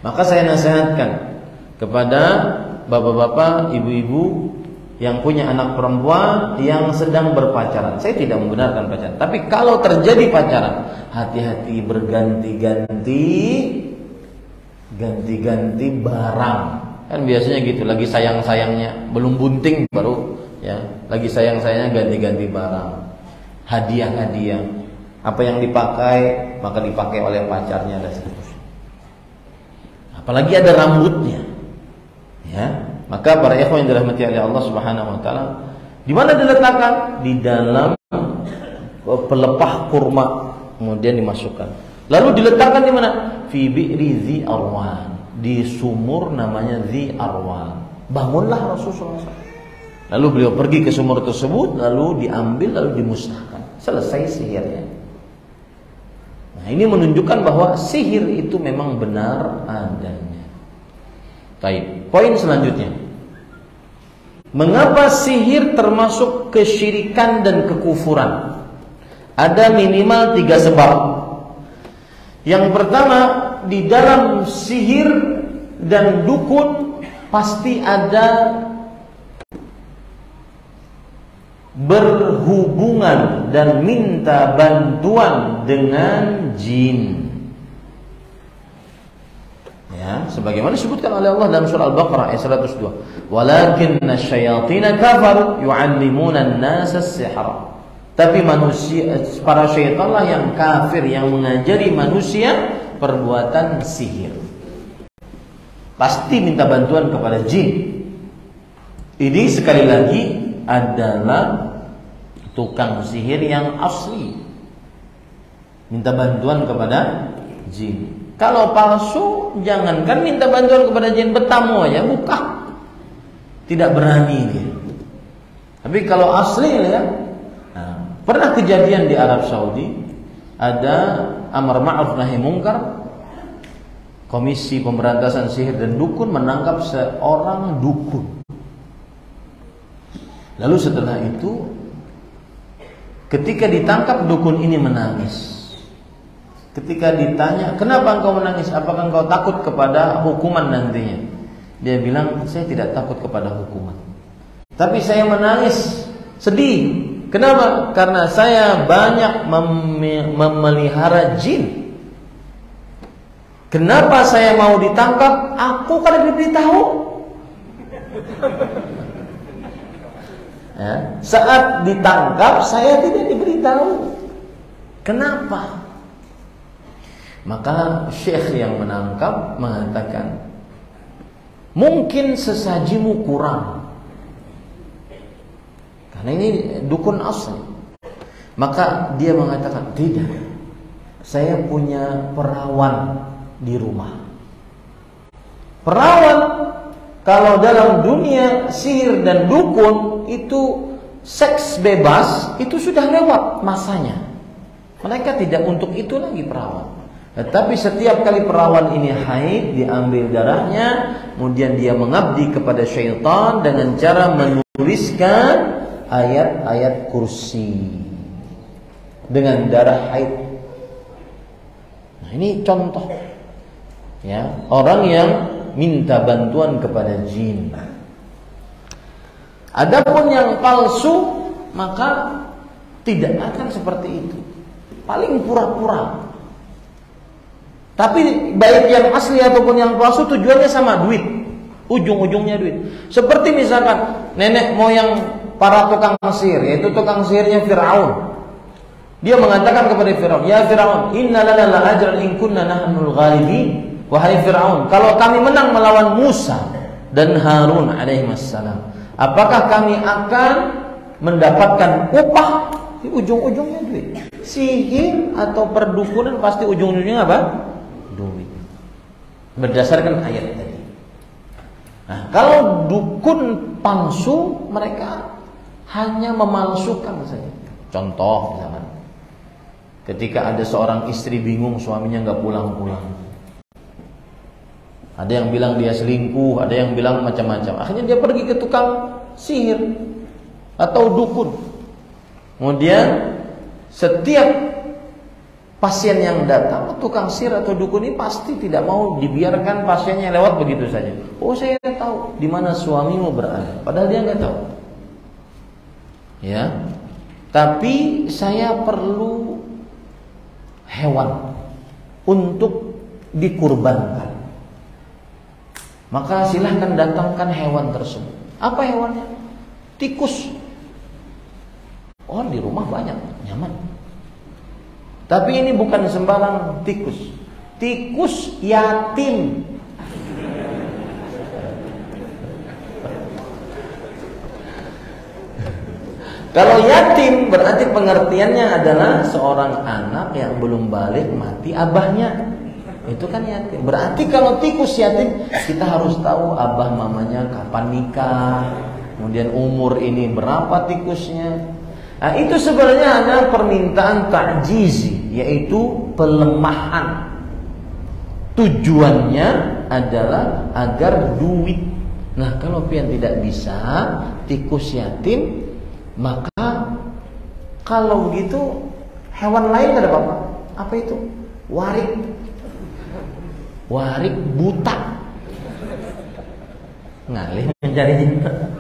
Maka saya nasihatkan kepada bapak-bapak, ibu-ibu yang punya anak perempuan yang sedang berpacaran. Saya tidak membenarkan pacaran, tapi kalau terjadi pacaran, hati-hati ganti-ganti barang. Kan biasanya gitu, lagi sayang-sayangnya, belum bunting baru ya, lagi sayang-sayangnya ganti-ganti barang. Hadiah-hadiah. Apa yang dipakai maka dipakai oleh pacarnya dan seterusnya. Apalagi ada rambutnya. Ya, maka para ikhwan yang dirahmati oleh Allah Subhanahu wa taala, di mana diletakkan? Di dalam pelepah kurma, kemudian dimasukkan. Lalu diletakkan di mana? Fi bi'ri Dzi Arwan. Di sumur namanya Dzi Arwan. Bangunlah Rasulullah SAW. Lalu beliau pergi ke sumur tersebut, lalu diambil, lalu dimusnahkan. Selesai sihirnya. Nah, ini menunjukkan bahwa sihir itu memang benar adanya. Baik, poin selanjutnya. Mengapa sihir termasuk kesyirikan dan kekufuran? Ada minimal 3 sebab. Yang pertama, di dalam sihir dan dukun pasti ada berhubungan dan minta bantuan dengan jin. Ya, sebagaimana disebutkan oleh Allah dalam surah Al-Baqarah ayat 102. Walakinna syayatina kafaru yu'allimuna an-nasa as-sihra. Tapi manusia, para syaitanlah yang kafir yang mengajari manusia perbuatan sihir. Pasti minta bantuan kepada jin. Ini sekali lagi adalah tukang sihir yang asli. Minta bantuan kepada jin. Kalau palsu, jangankan minta bantuan kepada jin, bertamu aja buka. Tidak berani dia. Tapi kalau asli ya, pernah kejadian di Arab Saudi, ada amar ma'ruf nahi mungkar, Komisi Pemberantasan Sihir dan Dukun menangkap seorang dukun. Lalu setelah itu, ketika ditangkap, dukun ini menangis. Ketika ditanya, kenapa engkau menangis? Apakah engkau takut kepada hukuman nantinya? Dia bilang, saya tidak takut kepada hukuman, tapi saya menangis, sedih. Kenapa? Karena saya banyak memelihara jin. Kenapa saya mau ditangkap? Aku kan diberitahu. Ya, saat ditangkap saya tidak diberitahu. Kenapa? Maka syekh yang menangkap mengatakan, mungkin sesajimu kurang. Karena ini dukun asli. Maka dia mengatakan, tidak, saya punya perawan di rumah. Perawan, kalau dalam dunia sihir dan dukun itu seks bebas, itu sudah lewat masanya. Mereka tidak untuk itu lagi perawan. Tetapi setiap kali perawan ini haid, diambil darahnya, kemudian dia mengabdi kepada syaitan dengan cara menuliskan ayat-ayat kursi dengan darah haid. Nah, ini contoh ya, orang yang minta bantuan kepada jin. Adapun yang palsu maka tidak akan seperti itu. Paling pura-pura. Tapi baik yang asli ataupun yang palsu tujuannya sama, duit. Ujung-ujungnya duit. Seperti misalkan nenek moyang para tukang sihir, yaitu tukang sihirnya Fir'aun. Dia mengatakan kepada Fir'aun, "Ya Fir'aun, inna lana la ajran in kunna nahnul ghalibin." Wahai Fir'aun, kalau kami menang melawan Musa dan Harun alaihissalam, apakah kami akan mendapatkan upah? Di ujung-ujungnya duit. Sihir atau perdukunan pasti ujung-ujungnya apa? Duit. Berdasarkan ayat tadi. Nah, kalau dukun palsu, mereka hanya memalsukan saja. Contoh misalkan, ketika ada seorang istri bingung suaminya nggak pulang-pulang, ada yang bilang dia selingkuh, ada yang bilang macam-macam. Akhirnya dia pergi ke tukang sihir atau dukun. Kemudian setiap pasien yang datang, tukang sihir atau dukun ini pasti tidak mau dibiarkan pasiennya lewat begitu saja. Oh, saya tahu di mana suamimu berada, padahal dia nggak tahu. Ya, tapi saya perlu hewan untuk dikurbankan. Maka silahkan datangkan hewan tersebut. Apa hewannya? Tikus. Oh, di rumah banyak, nyaman. Tapi ini bukan sembarang tikus. Tikus yatim. Kalau yatim berarti pengertiannya adalah seorang anak yang belum balik mati abahnya. Itu kan yatim. Berarti kalau tikus yatim, kita harus tahu abah mamanya kapan nikah, kemudian umur ini berapa tikusnya. Nah, itu sebenarnya adalah permintaan ta'jizi, yaitu pelemahan. Tujuannya adalah agar duit. Nah, kalau pian tidak bisa tikus yatim, maka kalau begitu hewan lain ada apa? Apa itu? Warik. Warik buta. Ngalih mencarinya.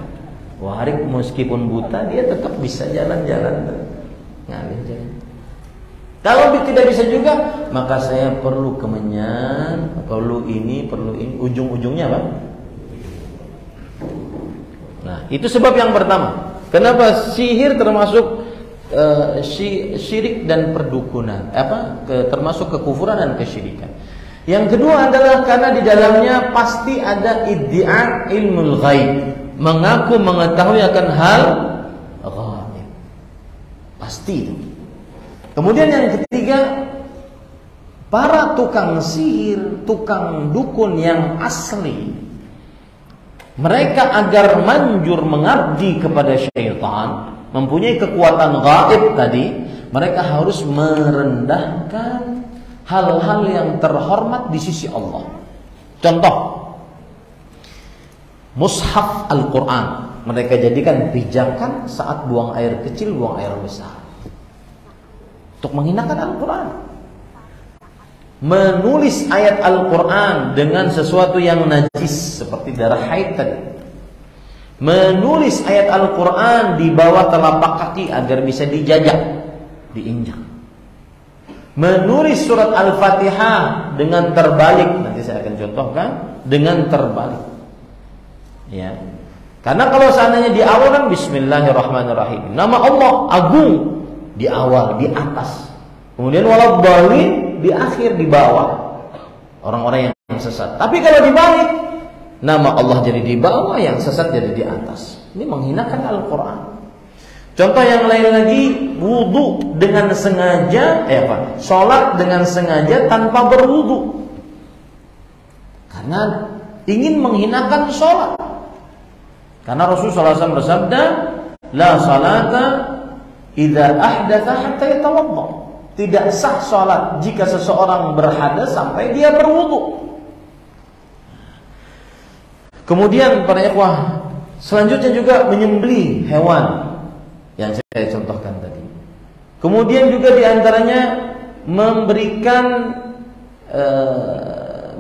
Warik meskipun buta, dia tetap bisa jalan-jalan. Ngalih jalan. Kalau tidak bisa juga, maka saya perlu kemenyan, perlu ini. Ujung-ujungnya apa? Nah, itu sebab yang pertama. Kenapa sihir termasuk syirik dan perdukunan? Termasuk kekufuran dan kesyirikan. Yang kedua adalah karena di dalamnya pasti ada iddia' ilmul ghaib, mengaku mengetahui akan hal ghaib. Pasti itu. Kemudian yang ketiga, para tukang sihir, tukang dukun yang asli, mereka agar manjur mengabdi kepada syaitan, mempunyai kekuatan gaib tadi, mereka harus merendahkan hal-hal yang terhormat di sisi Allah. Contoh, mushaf Al-Quran mereka jadikan pijakan saat buang air kecil, buang air besar, untuk menghinakan Al-Quran. Menulis ayat Al-Quran dengan sesuatu yang najis seperti darah haid tadi. Menulis ayat Al-Quran di bawah telapak kaki agar bisa dijajak, diinjak. Menulis surat Al-Fatihah dengan terbalik, nanti saya akan contohkan, dengan terbalik. Ya. Karena kalau seandainya di awal kan Bismillahirrahmanirrahim, nama Allah agung di awal, di atas. Kemudian waladhdallin di akhir, di bawah. Orang-orang yang sesat. Tapi kalau dibalik, nama Allah jadi di bawah, yang sesat jadi di atas. Ini menghinakan Al-Quran. Contoh yang lain lagi, wudu dengan sengaja, sholat dengan sengaja tanpa berwudu, karena ingin menghinakan sholat. Karena Rasulullah SAW bersabda, la salata idza ahdatha hatta yatawadda. Tidak sah sholat jika seseorang berhadas sampai dia berwudu. Kemudian para ikhwah, selanjutnya juga menyembelih hewan yang saya contohkan tadi. Kemudian juga diantaranya memberikan,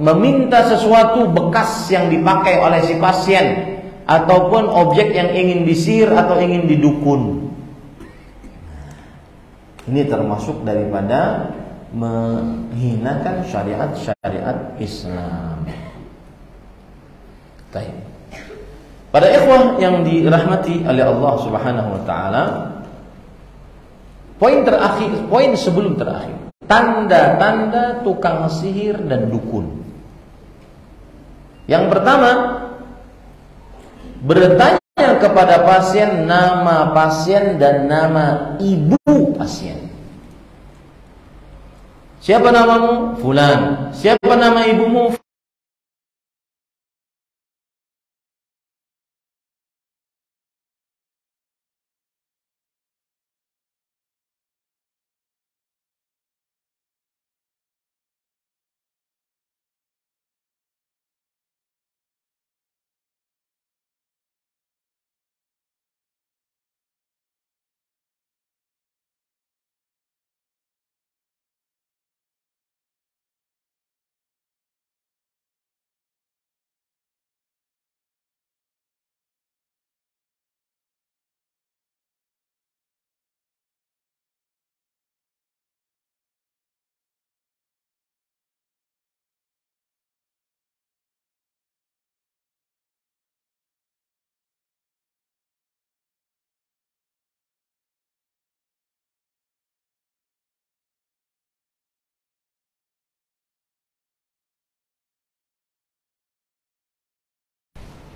meminta sesuatu bekas yang dipakai oleh si pasien ataupun objek yang ingin disihir atau ingin didukun. Ini termasuk daripada menghinakan syariat-syariat Islam. Baik. Pada ikhwah yang dirahmati oleh Allah Subhanahu wa taala, poin sebelum terakhir, tanda-tanda tukang sihir dan dukun. Yang pertama, bertanya kepada pasien nama pasien dan nama ibu pasien. Siapa namamu? Fulan. Siapa nama ibumu?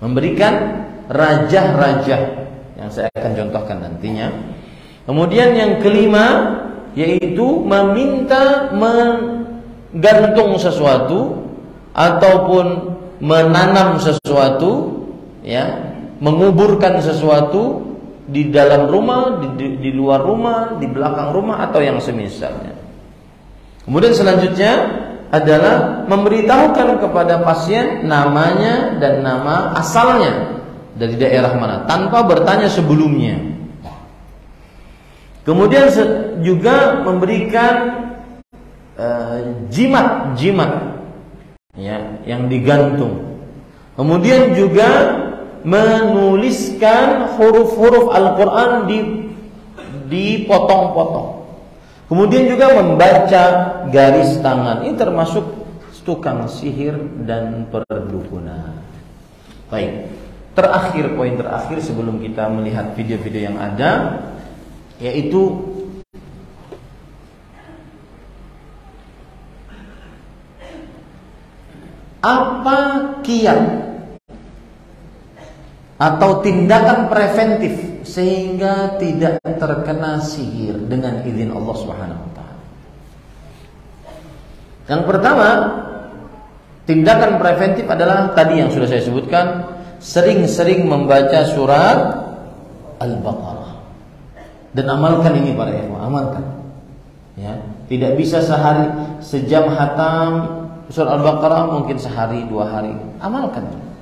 Memberikan rajah-rajah yang saya akan contohkan nantinya. Kemudian yang kelima yaitu meminta menggantung sesuatu ataupun menanam sesuatu, ya, menguburkan sesuatu di dalam rumah, di luar rumah, di belakang rumah atau yang semisalnya. Kemudian selanjutnya adalah memberitahukan kepada pasien namanya dan nama asalnya dari daerah mana tanpa bertanya sebelumnya. Kemudian juga memberikan jimat ya, yang digantung. Kemudian juga menuliskan huruf-huruf Al-Quran dipotong-potong. Kemudian juga membaca garis tangan. Ini termasuk tukang sihir dan perdukunan. Baik. Poin terakhir sebelum kita melihat video-video yang ada, yaitu apa kiat atau tindakan preventif sehingga tidak terkena sihir dengan izin Allah Subhanahu wa taala. Yang pertama, tindakan preventif adalah tadi yang sudah saya sebutkan, sering-sering membaca surat Al-Baqarah. Dan amalkan ini para ikhwan, amalkan. Ya, tidak bisa sejam hatam surat Al-Baqarah, mungkin sehari 2 hari. Amalkan.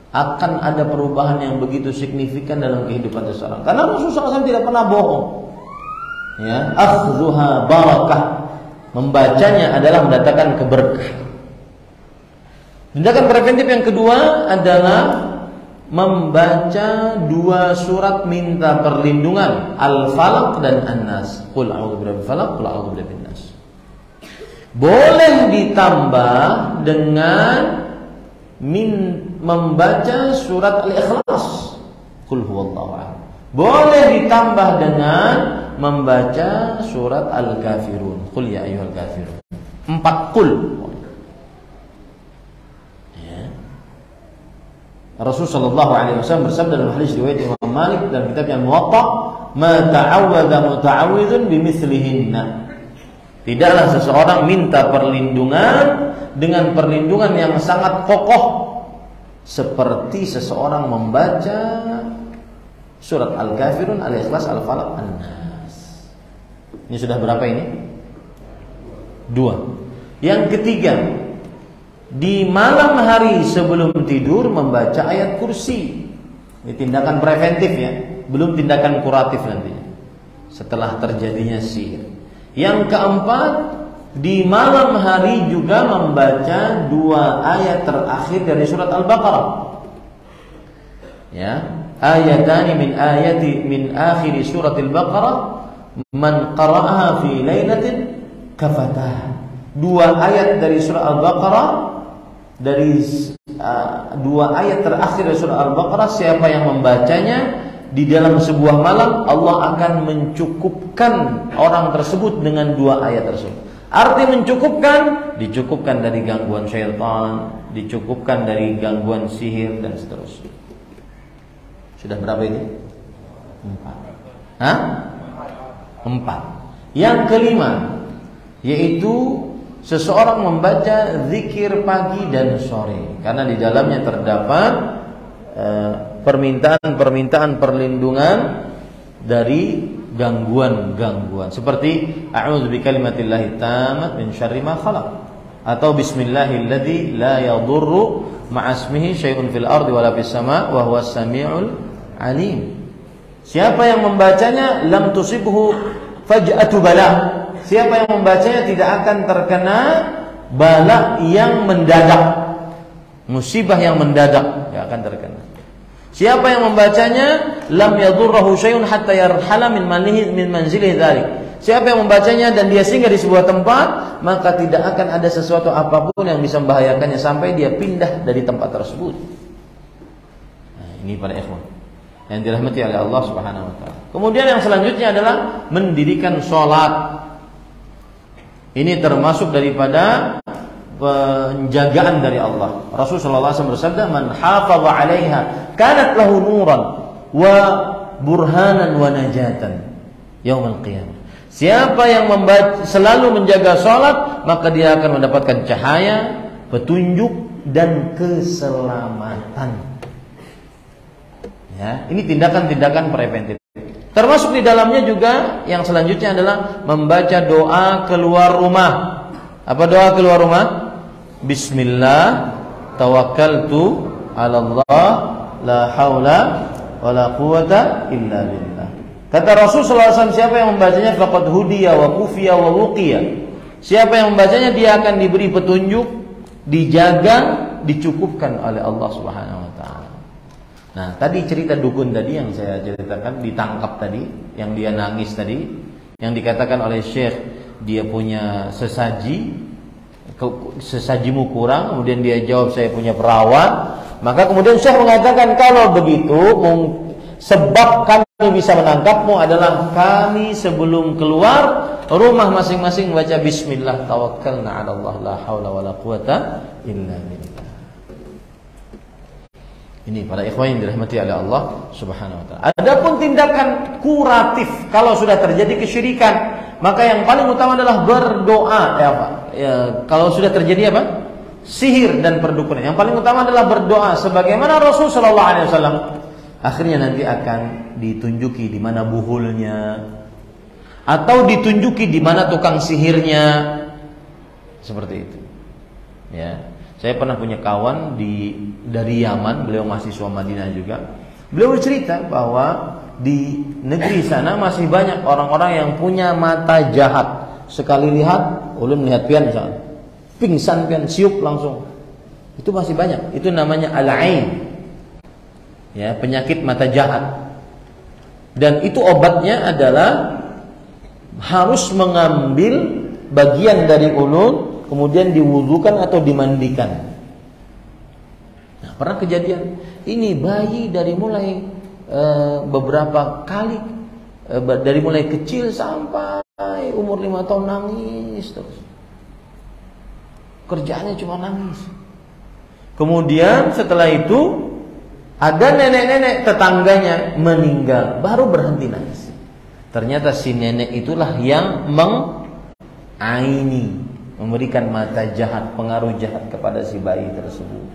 Akan ada perubahan yang begitu signifikan dalam kehidupan seseorang. Karena Rasulullah SAW tidak pernah bohong. Ya, akhdhuha barakah. Membacanya adalah mendatangkan keberkahan. Tindakan preventif yang kedua adalah membaca 2 surat minta perlindungan, Al-Falaq dan An-Nas. Qul a'udzu birabbil falaq, qul a'udzu birabbin nas. Boleh ditambah dengan membaca surat Al-Ikhlas, Qul huwallahu ahad. Boleh ditambah dengan membaca surat Al-Kafirun, Qul ya ayyuhal kafirun. 4 qul. Ya. Rasulullah sallallahu alaihi wasallam bersabda dalam hadis riwayat Imam Malik dalam kitabnya Muwatta, "Ma ta'awwadha muta'awwidhun bimithlihinna." Tidaklah seseorang minta perlindungan dengan perlindungan yang sangat kokoh seperti seseorang membaca surat Al-Kafirun, Al-Ikhlas, Al-Falaq, An-Nas. Ini sudah berapa ini? 2. Yang ketiga, di malam hari sebelum tidur membaca ayat kursi. Ini tindakan preventif ya, belum tindakan kuratif nantinya setelah terjadinya sihir. Yang keempat, di malam hari juga membaca 2 ayat terakhir dari surat Al-Baqarah. Ya, ayatani min akhir suratil Baqarah man qara'aha fi lailatin kafatah. Dua ayat dari surah Al-Baqarah, dari dua ayat terakhir dari surah Al-Baqarah, siapa yang membacanya di dalam sebuah malam, Allah akan mencukupkan orang tersebut dengan dua ayat tersebut. Arti mencukupkan, dicukupkan dari gangguan syaitan, dicukupkan dari gangguan sihir dan seterusnya. Sudah berapa ini? 4. Hah? 4. Yang kelima, yaitu seseorang membaca zikir pagi dan sore, karena di dalamnya terdapat permintaan perlindungan dari gangguan-gangguan, seperti a'udzu bikalimatillahi tammat min syarri ma khalaq, atau bismillahilladzi la yadurru ma'asmihi syai'un fil ardi wala fis sama' wa huwas samiul alim. Siapa yang membacanya lam tusibhu faj'atu bala. Siapa yang membacanya tidak akan terkena bala yang mendadak, musibah yang mendadak tidak akan terkena. Siapa yang membacanya lam yadurruhu syai'un hatta yarhala min manzilihi dzalik. Siapa yang membacanya dan dia singgah di sebuah tempat, maka tidak akan ada sesuatu apapun yang bisa membahayakannya sampai dia pindah dari tempat tersebut. Nah, ini para ikhwan yang dirahmati oleh Allah Subhanahu wa taala. Kemudian yang selanjutnya adalah mendirikan sholat. Ini termasuk daripada penjagaan dari Allah. Rasulullah SAW bersabda, "Man hafaza 'alaiha kanat lahu nuran wa burhanan wa najatan yaumil qiyamah." Siapa yang selalu menjaga sholat, maka dia akan mendapatkan cahaya, petunjuk dan keselamatan. Ya, ini tindakan-tindakan preventif. Termasuk di dalamnya juga yang selanjutnya adalah membaca doa keluar rumah. Apa doa keluar rumah? Bismillah tawakkaltu 'ala Allah la haula wala quwata illa billah. Kata Rasul sallallahu alaihi wasallam, siapa yang membacanya faqad hudiya wa kufiya wa wuqiya. Siapa yang membacanya dia akan diberi petunjuk, dijaga, dicukupkan oleh Allah Subhanahu wa taala. Nah, tadi cerita dukun tadi yang saya ceritakan, ditangkap tadi, yang dia nangis tadi, yang dikatakan oleh Syekh dia punya sesajimu kurang, kemudian dia jawab saya punya perawat. Maka kemudian Syekh mengatakan, kalau begitu sebab kami bisa menangkapmu adalah kami sebelum keluar rumah masing-masing baca bismillah tawakkalna 'ala Allah la haula wala quwata illa billah. Ini para ikhwan yang dirahmati oleh Allah Subhanahu wa taala. Adapun tindakan kuratif kalau sudah terjadi kesyirikan, maka yang paling utama adalah berdoa. Kalau sudah terjadi apa? Sihir dan perdukunan. Yang paling utama adalah berdoa, sebagaimana Rasul sallallahu alaihi wasallam. Akhirnya nanti akan ditunjuki di mana buhulnya, atau ditunjuki di mana tukang sihirnya. Seperti itu. Ya. Saya pernah punya kawan dari Yaman, beliau mahasiswa Madinah juga. Beliau bercerita bahwa di negeri sana masih banyak orang-orang yang punya mata jahat. Sekali lihat, ulun melihat pian misalnya, pingsan pian, siup langsung. Itu masih banyak. Itu namanya al-ain. Ya, penyakit mata jahat. Dan itu obatnya adalah harus mengambil bagian dari ulun, kemudian diwudukan atau dimandikan. Nah, pernah kejadian ini bayi dari mulai beberapa kali, dari mulai kecil sampai umur 5 tahun nangis terus. Kerjaannya cuma nangis. Kemudian setelah itu ada nenek-nenek tetangganya meninggal, baru berhenti nangis. Ternyata si nenek itulah yang mengaini, memberikan mata jahat, pengaruh jahat kepada si bayi tersebut.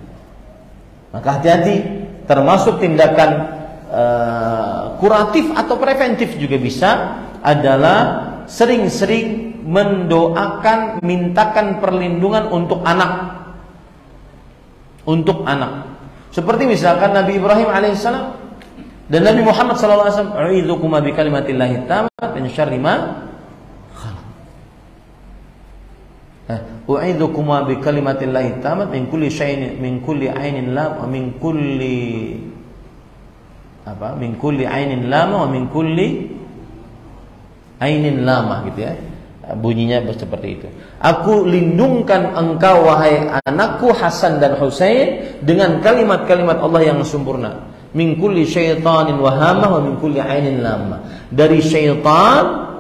Maka hati-hati, termasuk tindakan kuratif atau preventif juga bisa adalah sering-sering mendoakan, mintakan perlindungan untuk anak. Untuk anak. Seperti misalkan Nabi Ibrahim alaihissalam dan Nabi Muhammad sallallahu alaihi wasallam, "A'udzukuma bikalimatillahi tammat min syarri ma U'idukuma bi kalimatillahi tammat min kulli syai'in min kulli 'ainin lam wa min kulli apa? Min kulli ainin lama wa min kulli ainin lama gitu ya. Bunyinya seperti itu. Aku lindungkan engkau wahai anakku Hasan dan Husain dengan kalimat-kalimat Allah yang sempurna. Min kulli syaitanin wahamah wa min kulli ainin lama. Dari syaitan,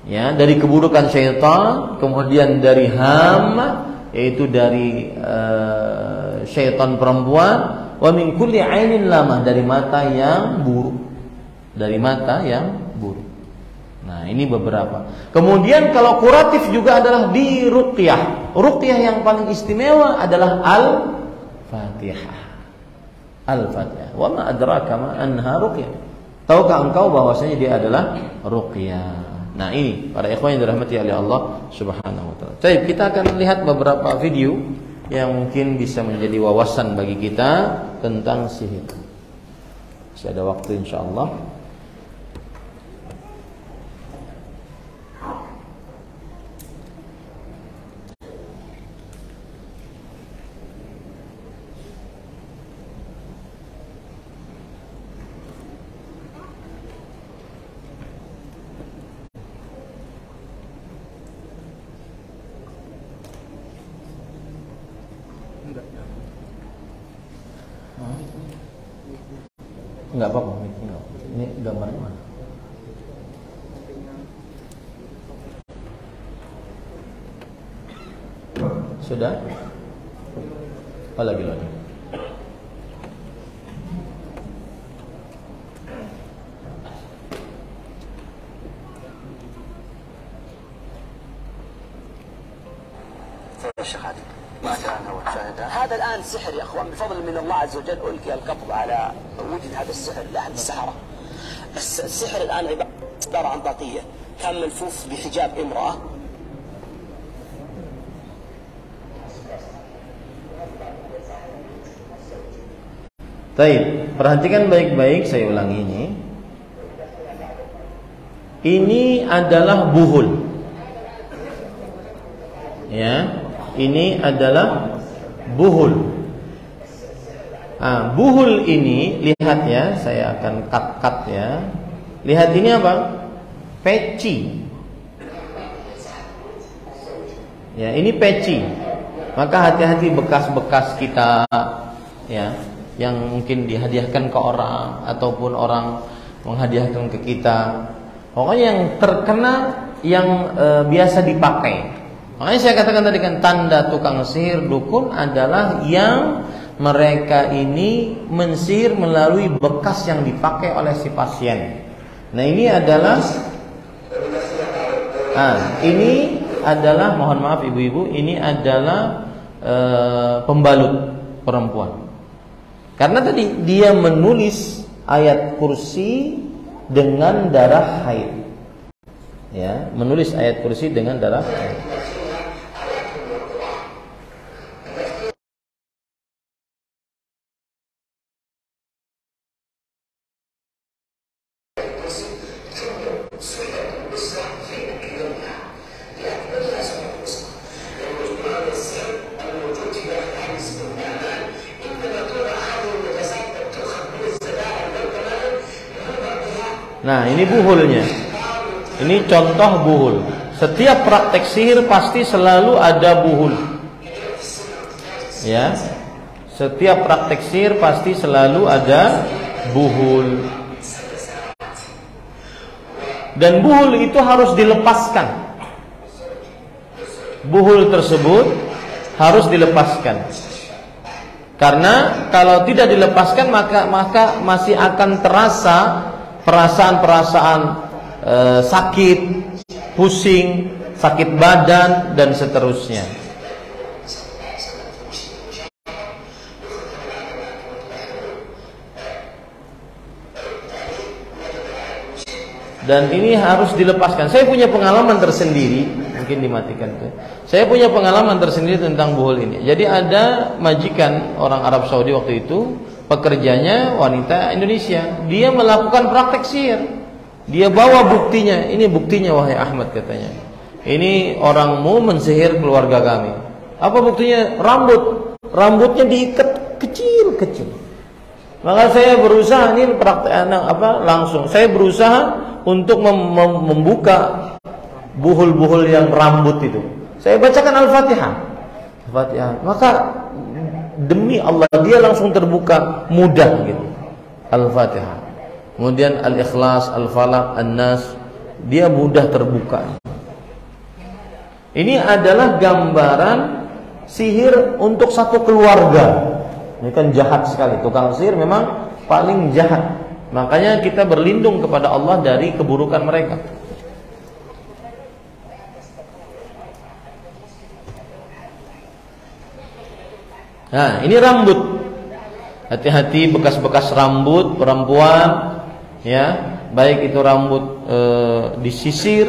ya, dari keburukan syaitan, kemudian dari hama, yaitu dari syaitan perempuan, wa min kulli ainin lama, dari mata yang buruk. Dari mata yang buruk. Nah, ini beberapa. Kemudian kalau kuratif juga adalah di ruqyah. Ruqyah yang paling istimewa adalah Al-Fatihah. Al-Fatihah. Wa ma adraka ma anha ruqyah. Tahukah engkau bahwasanya dia adalah ruqyah? Nah, ini para ikhwan yang dirahmati oleh Allah Subhanahu wa taala. Baik, kita akan lihat beberapa video yang mungkin bisa menjadi wawasan bagi kita tentang sihir. Masih ada waktu insyaallah. Enggak apa-apa, ini gambarnya mana? Sudah? Oh, lagi. هذا الآن سحر يا أخوان بفضل من الله عز وجل. ألقي القبض على وجود هذا السحر لأحد السحرة. السحر الآن عبارة عن طاقية كان ملفوف بحجاب امرأة. Baik, perhatikan baik-baik, saya ulangi ini. Ini adalah buhul. Ya, ini adalah buhul. Buhul ini, lihat ya, saya akan cut ya. Lihat ini apa? Peci. Ya, ini peci. Maka hati-hati bekas-bekas kita, ya, yang mungkin dihadiahkan ke orang ataupun orang menghadiahkan ke kita. Pokoknya yang terkena, yang biasa dipakai. Makanya saya katakan tadi kan, tanda tukang sihir dukun adalah yang mereka ini mensihir melalui bekas yang dipakai oleh si pasien. Nah, ini adalah mohon maaf ibu-ibu, ini adalah pembalut perempuan. Karena tadi dia menulis ayat kursi dengan darah haid. Ya, menulis ayat kursi dengan darah haid. Nah, ini buhulnya. Ini contoh buhul. Setiap praktek sihir pasti selalu ada buhul. Ya. Setiap praktek sihir pasti selalu ada buhul. Dan buhul itu harus dilepaskan. Buhul tersebut harus dilepaskan. Karena kalau tidak dilepaskan maka masih akan terasa perasaan-perasaan sakit, pusing, sakit badan dan seterusnya. Dan ini harus dilepaskan. Saya punya pengalaman tersendiri, mungkin dimatikan tuh. Saya punya pengalaman tersendiri tentang buhul ini. Jadi ada majikan orang Arab Saudi waktu itu, pekerjanya wanita Indonesia. Dia melakukan praktek sihir. Dia bawa buktinya. Ini buktinya wahai Ahmad, katanya. Ini orangmu mensihir keluarga kami. Apa buktinya? Rambutnya diikat kecil-kecil. Maka saya berusaha ini langsung. Saya berusaha untuk membuka buhul-buhul yang rambut itu. Saya bacakan Al-Fatihah. Maka demi Allah dia langsung terbuka mudah gitu. Al-Fatihah. Kemudian Al-Ikhlas, Al-Falaq, An-Nas, dia mudah terbuka. Ini adalah gambaran sihir untuk satu keluarga. Ini kan jahat sekali. Tukang sihir memang paling jahat. Makanya kita berlindung kepada Allah dari keburukan mereka. Nah, ini rambut. Hati-hati bekas-bekas rambut perempuan, ya, baik itu rambut disisir,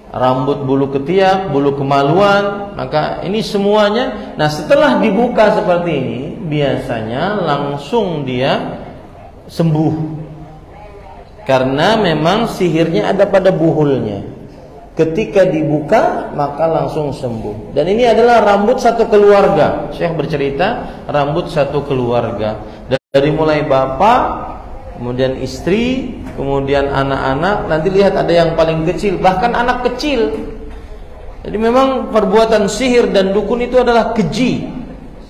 rambut bulu ketiak, bulu kemaluan, maka ini semuanya. Nah, setelah dibuka seperti ini, biasanya langsung dia sembuh. Karena memang sihirnya ada pada buhulnya. Ketika dibuka, maka langsung sembuh. Dan ini adalah rambut satu keluarga. Syekh bercerita, rambut satu keluarga. Dari mulai bapak, kemudian istri, kemudian anak-anak. Nanti lihat ada yang paling kecil, bahkan anak kecil. Jadi memang perbuatan sihir dan dukun itu adalah keji.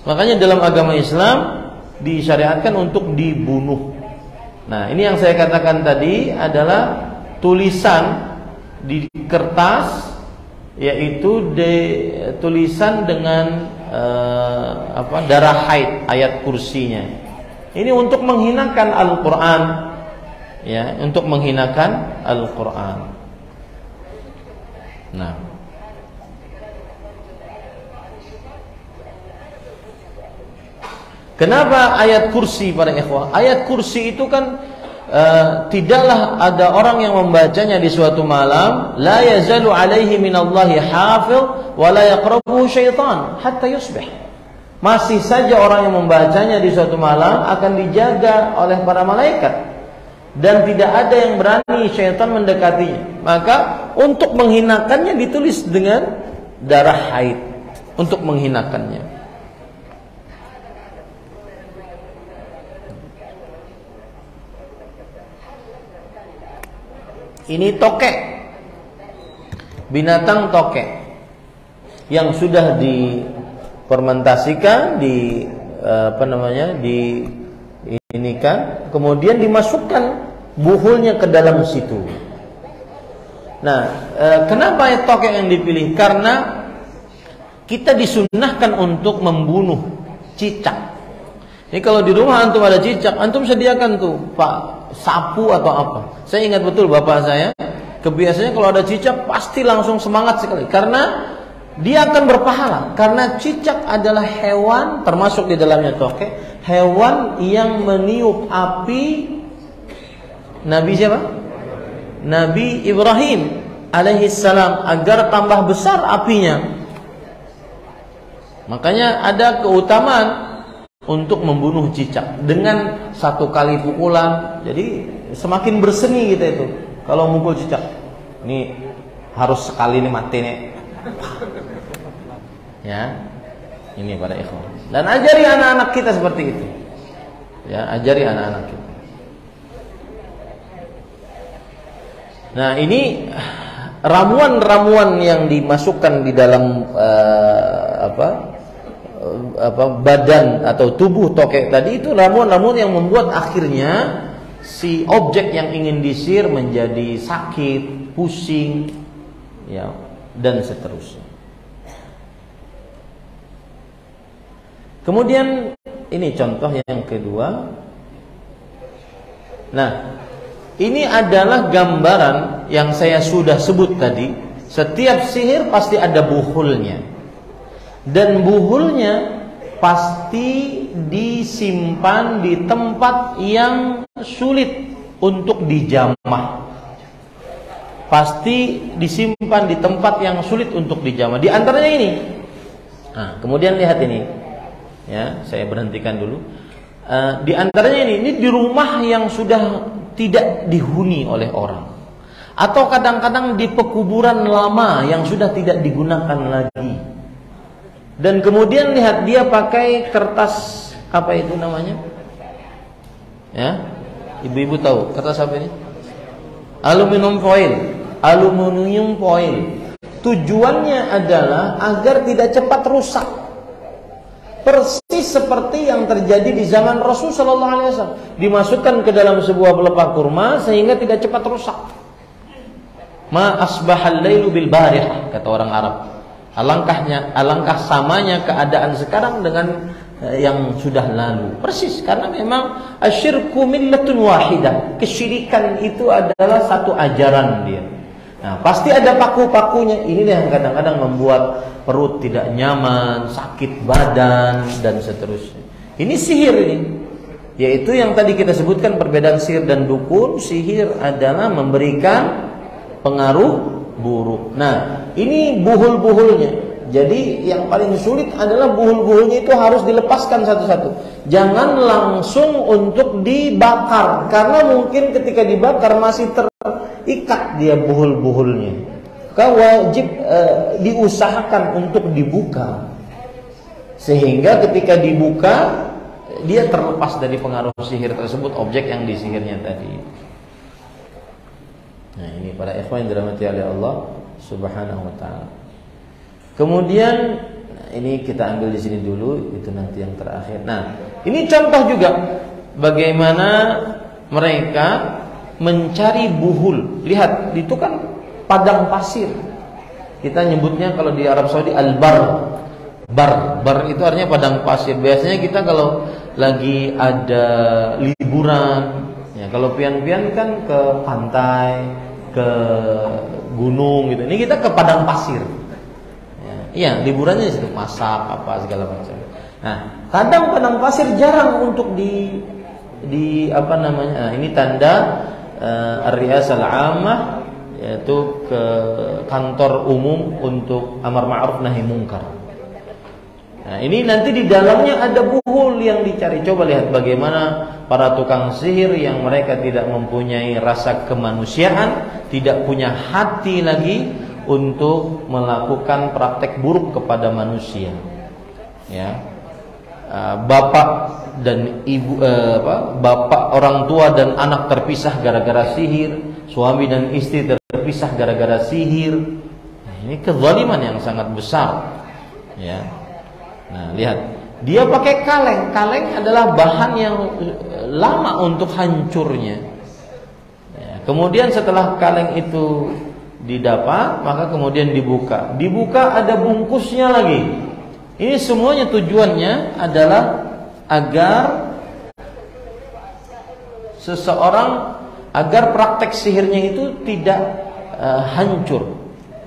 Makanya dalam agama Islam disyariatkan untuk dibunuh. Nah, ini yang saya katakan tadi adalah tulisan di kertas, yaitu tulisan dengan darah haid, ayat kursinya. Ini untuk menghinakan Al-Quran, ya, untuk menghinakan Al-Quran. Nah, kenapa ayat kursi para ikhwah? Ayat kursi itu kan tidaklah ada orang yang membacanya di suatu malam, la yazalu alaihi minallahi hafidh wa la yaqrabuhu syaitan hatta yusbih. Masih saja orang yang membacanya di suatu malam akan dijaga oleh para malaikat dan tidak ada yang berani syaitan mendekatinya. Maka untuk menghinakannya ditulis dengan darah haid, untuk menghinakannya. Ini tokek, binatang tokek yang sudah difermentasikan, kemudian dimasukkan buhulnya ke dalam situ. Nah, kenapa tokek yang dipilih? Karena kita disunnahkan untuk membunuh cicak. Ini kalau di rumah antum ada cicak, antum sediakan tuh Pak sapu atau apa. Saya ingat betul bapak saya, kebiasaannya kalau ada cicak pasti langsung semangat sekali, karena dia akan berpahala. Karena cicak adalah hewan, termasuk di dalamnya tokek, hewan yang meniup api Nabi siapa? Nabi Ibrahim alaihissalam agar tambah besar apinya. Makanya ada keutamaan untuk membunuh cicak dengan satu kali pukulan. Jadi semakin berseni kita itu kalau mukul cicak. Ini harus sekali nih mati nih. Ya, ini pada ikhwan. Dan ajari anak-anak kita seperti itu. Ya, ajari anak-anak kita. Nah, ini ramuan-ramuan yang dimasukkan di dalam badan atau tubuh tokek tadi, itu ramuan-ramuan yang membuat akhirnya si objek yang ingin disihir menjadi sakit, pusing, ya, dan seterusnya. Kemudian ini contoh yang kedua. Nah, ini adalah gambaran yang saya sudah sebut tadi. Setiap sihir pasti ada buhulnya. Dan buhulnya pasti disimpan di tempat yang sulit untuk dijamah. Pasti disimpan di tempat yang sulit untuk dijamah. Di antaranya ini. Nah, kemudian lihat ini. Ya, saya berhentikan dulu. Di antaranya ini di rumah yang sudah tidak dihuni oleh orang. Atau kadang-kadang di pekuburan lama yang sudah tidak digunakan lagi. Dan kemudian lihat dia pakai kertas, apa itu namanya? Ya, ibu-ibu tahu kata siapa ini? Aluminium foil. Aluminium foil. Tujuannya adalah agar tidak cepat rusak. Persis seperti yang terjadi di zaman Rasul sallallahu alaihi wasallam. Dimasukkan ke dalam sebuah pelepah kurma sehingga tidak cepat rusak. Ma asbahal lailu bil barihah, kata orang Arab. Alangkah samanya keadaan sekarang dengan yang sudah lalu. Persis, karena memang asyirku millatun wahidah. Kesyirikan itu adalah satu ajaran dia. Nah, pasti ada paku-pakunya. Ini yang kadang-kadang membuat perut tidak nyaman, sakit badan dan seterusnya. Ini sihir ini. Yaitu yang tadi kita sebutkan perbedaan sihir dan dukun. Sihir adalah memberikan pengaruh buruk. Nah, ini buhul-buhulnya. Jadi yang paling sulit adalah buhul-buhulnya itu harus dilepaskan satu-satu. Jangan langsung untuk dibakar, karena mungkin ketika dibakar masih terikat dia buhul-buhulnya. Maka wajib diusahakan untuk dibuka, sehingga ketika dibuka dia terlepas dari pengaruh sihir tersebut, objek yang disihirnya tadi. Nah, ini para ikhwan yang dirahmati oleh Allah Subhanahu wa taala. Kemudian ini kita ambil di sini dulu, itu nanti yang terakhir. Nah, ini contoh juga bagaimana mereka mencari buhul. Lihat, itu kan padang pasir. Kita nyebutnya kalau di Arab Saudi al-bar. Bar itu artinya padang pasir. Biasanya kita kalau lagi ada liburan, ya kalau pian-pian kan ke pantai, ke gunung gitu. Ini kita ke padang pasir. Iya, liburannya di situ, masak apa segala macam. Nah, kadang padang pasir jarang untuk di apa namanya? Nah, ini tanda ar-riyasah al-ammah, yaitu ke kantor umum untuk amar ma'ruf nahi munkar. Nah, ini nanti di dalamnya ada buhul yang dicari. Coba lihat bagaimana para tukang sihir yang mereka tidak mempunyai rasa kemanusiaan, tidak punya hati lagi untuk melakukan praktek buruk kepada manusia. Ya, bapak dan ibu, bapak orang tua dan anak terpisah gara-gara sihir, suami dan istri terpisah gara-gara sihir. Nah, ini kezaliman yang sangat besar. Ya, nah lihat, dia pakai kaleng. Kaleng adalah bahan yang lama untuk hancurnya. Ya, kemudian setelah kaleng itu didapat, maka kemudian dibuka. Dibuka ada bungkusnya lagi. Ini semuanya tujuannya adalah agar seseorang, agar praktek sihirnya itu tidak hancur.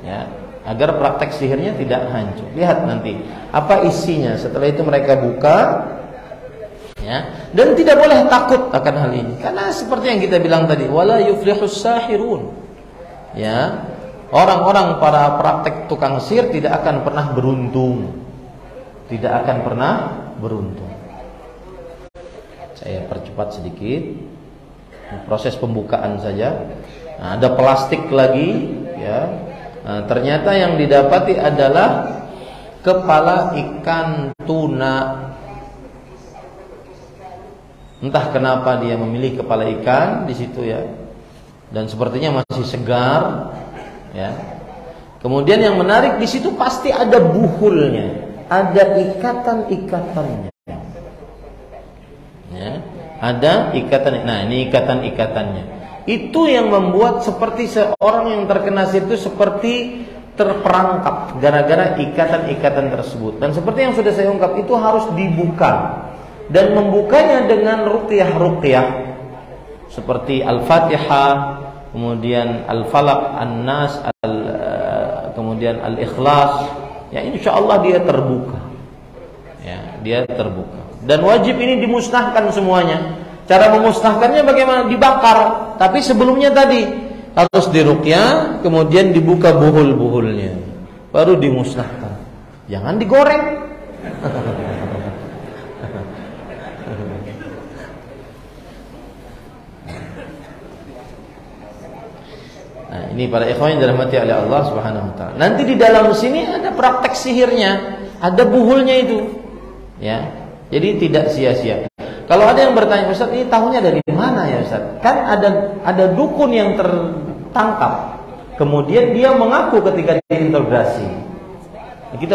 Ya, agar praktek sihirnya tidak hancur. Lihat nanti apa isinya. Setelah itu mereka buka, ya, dan tidak boleh takut akan hal ini, karena seperti yang kita bilang tadi, wala yuflihus sahirun. Ya, orang-orang para praktek tukang sihir tidak akan pernah beruntung. Tidak akan pernah beruntung. Saya percepat sedikit proses pembukaan saja. Nah, ada plastik lagi, ya. Nah, ternyata yang didapati adalah kepala ikan tuna. Entah kenapa dia memilih kepala ikan di situ, ya. Dan sepertinya masih segar, ya. Kemudian yang menarik di situ pasti ada buhulnya, ada ikatan-ikatannya, ya. Ada ikatan. Nah, ini ikatan-ikatannya. Itu yang membuat seperti seorang yang terkena sihir itu seperti terperangkap gara-gara ikatan-ikatan tersebut. Dan seperti yang sudah saya ungkap, itu harus dibuka, dan membukanya dengan ruqyah seperti Al-Fatihah, kemudian Al-Falaq, An-Nas, kemudian Al-Ikhlas. Ya, insyaallah dia terbuka. Ya, dia terbuka. Dan wajib ini dimusnahkan semuanya. Cara memusnahkannya bagaimana? Dibakar. Tapi sebelumnya tadi harus diruqyah, kemudian dibuka buhul-buhulnya, baru dimusnahkan. Jangan digoreng. Nah, ini para ikhwan yang dirahmati oleh Allah Subhanahu wa taala. Nanti di dalam sini ada praktek sihirnya, ada buhulnya itu. Ya. Jadi tidak sia-sia. Kalau ada yang bertanya, Ustaz, ini tahunya dari mana ya Ustaz? Kan ada dukun yang tertangkap, kemudian dia mengaku ketika diinterogasi. Kita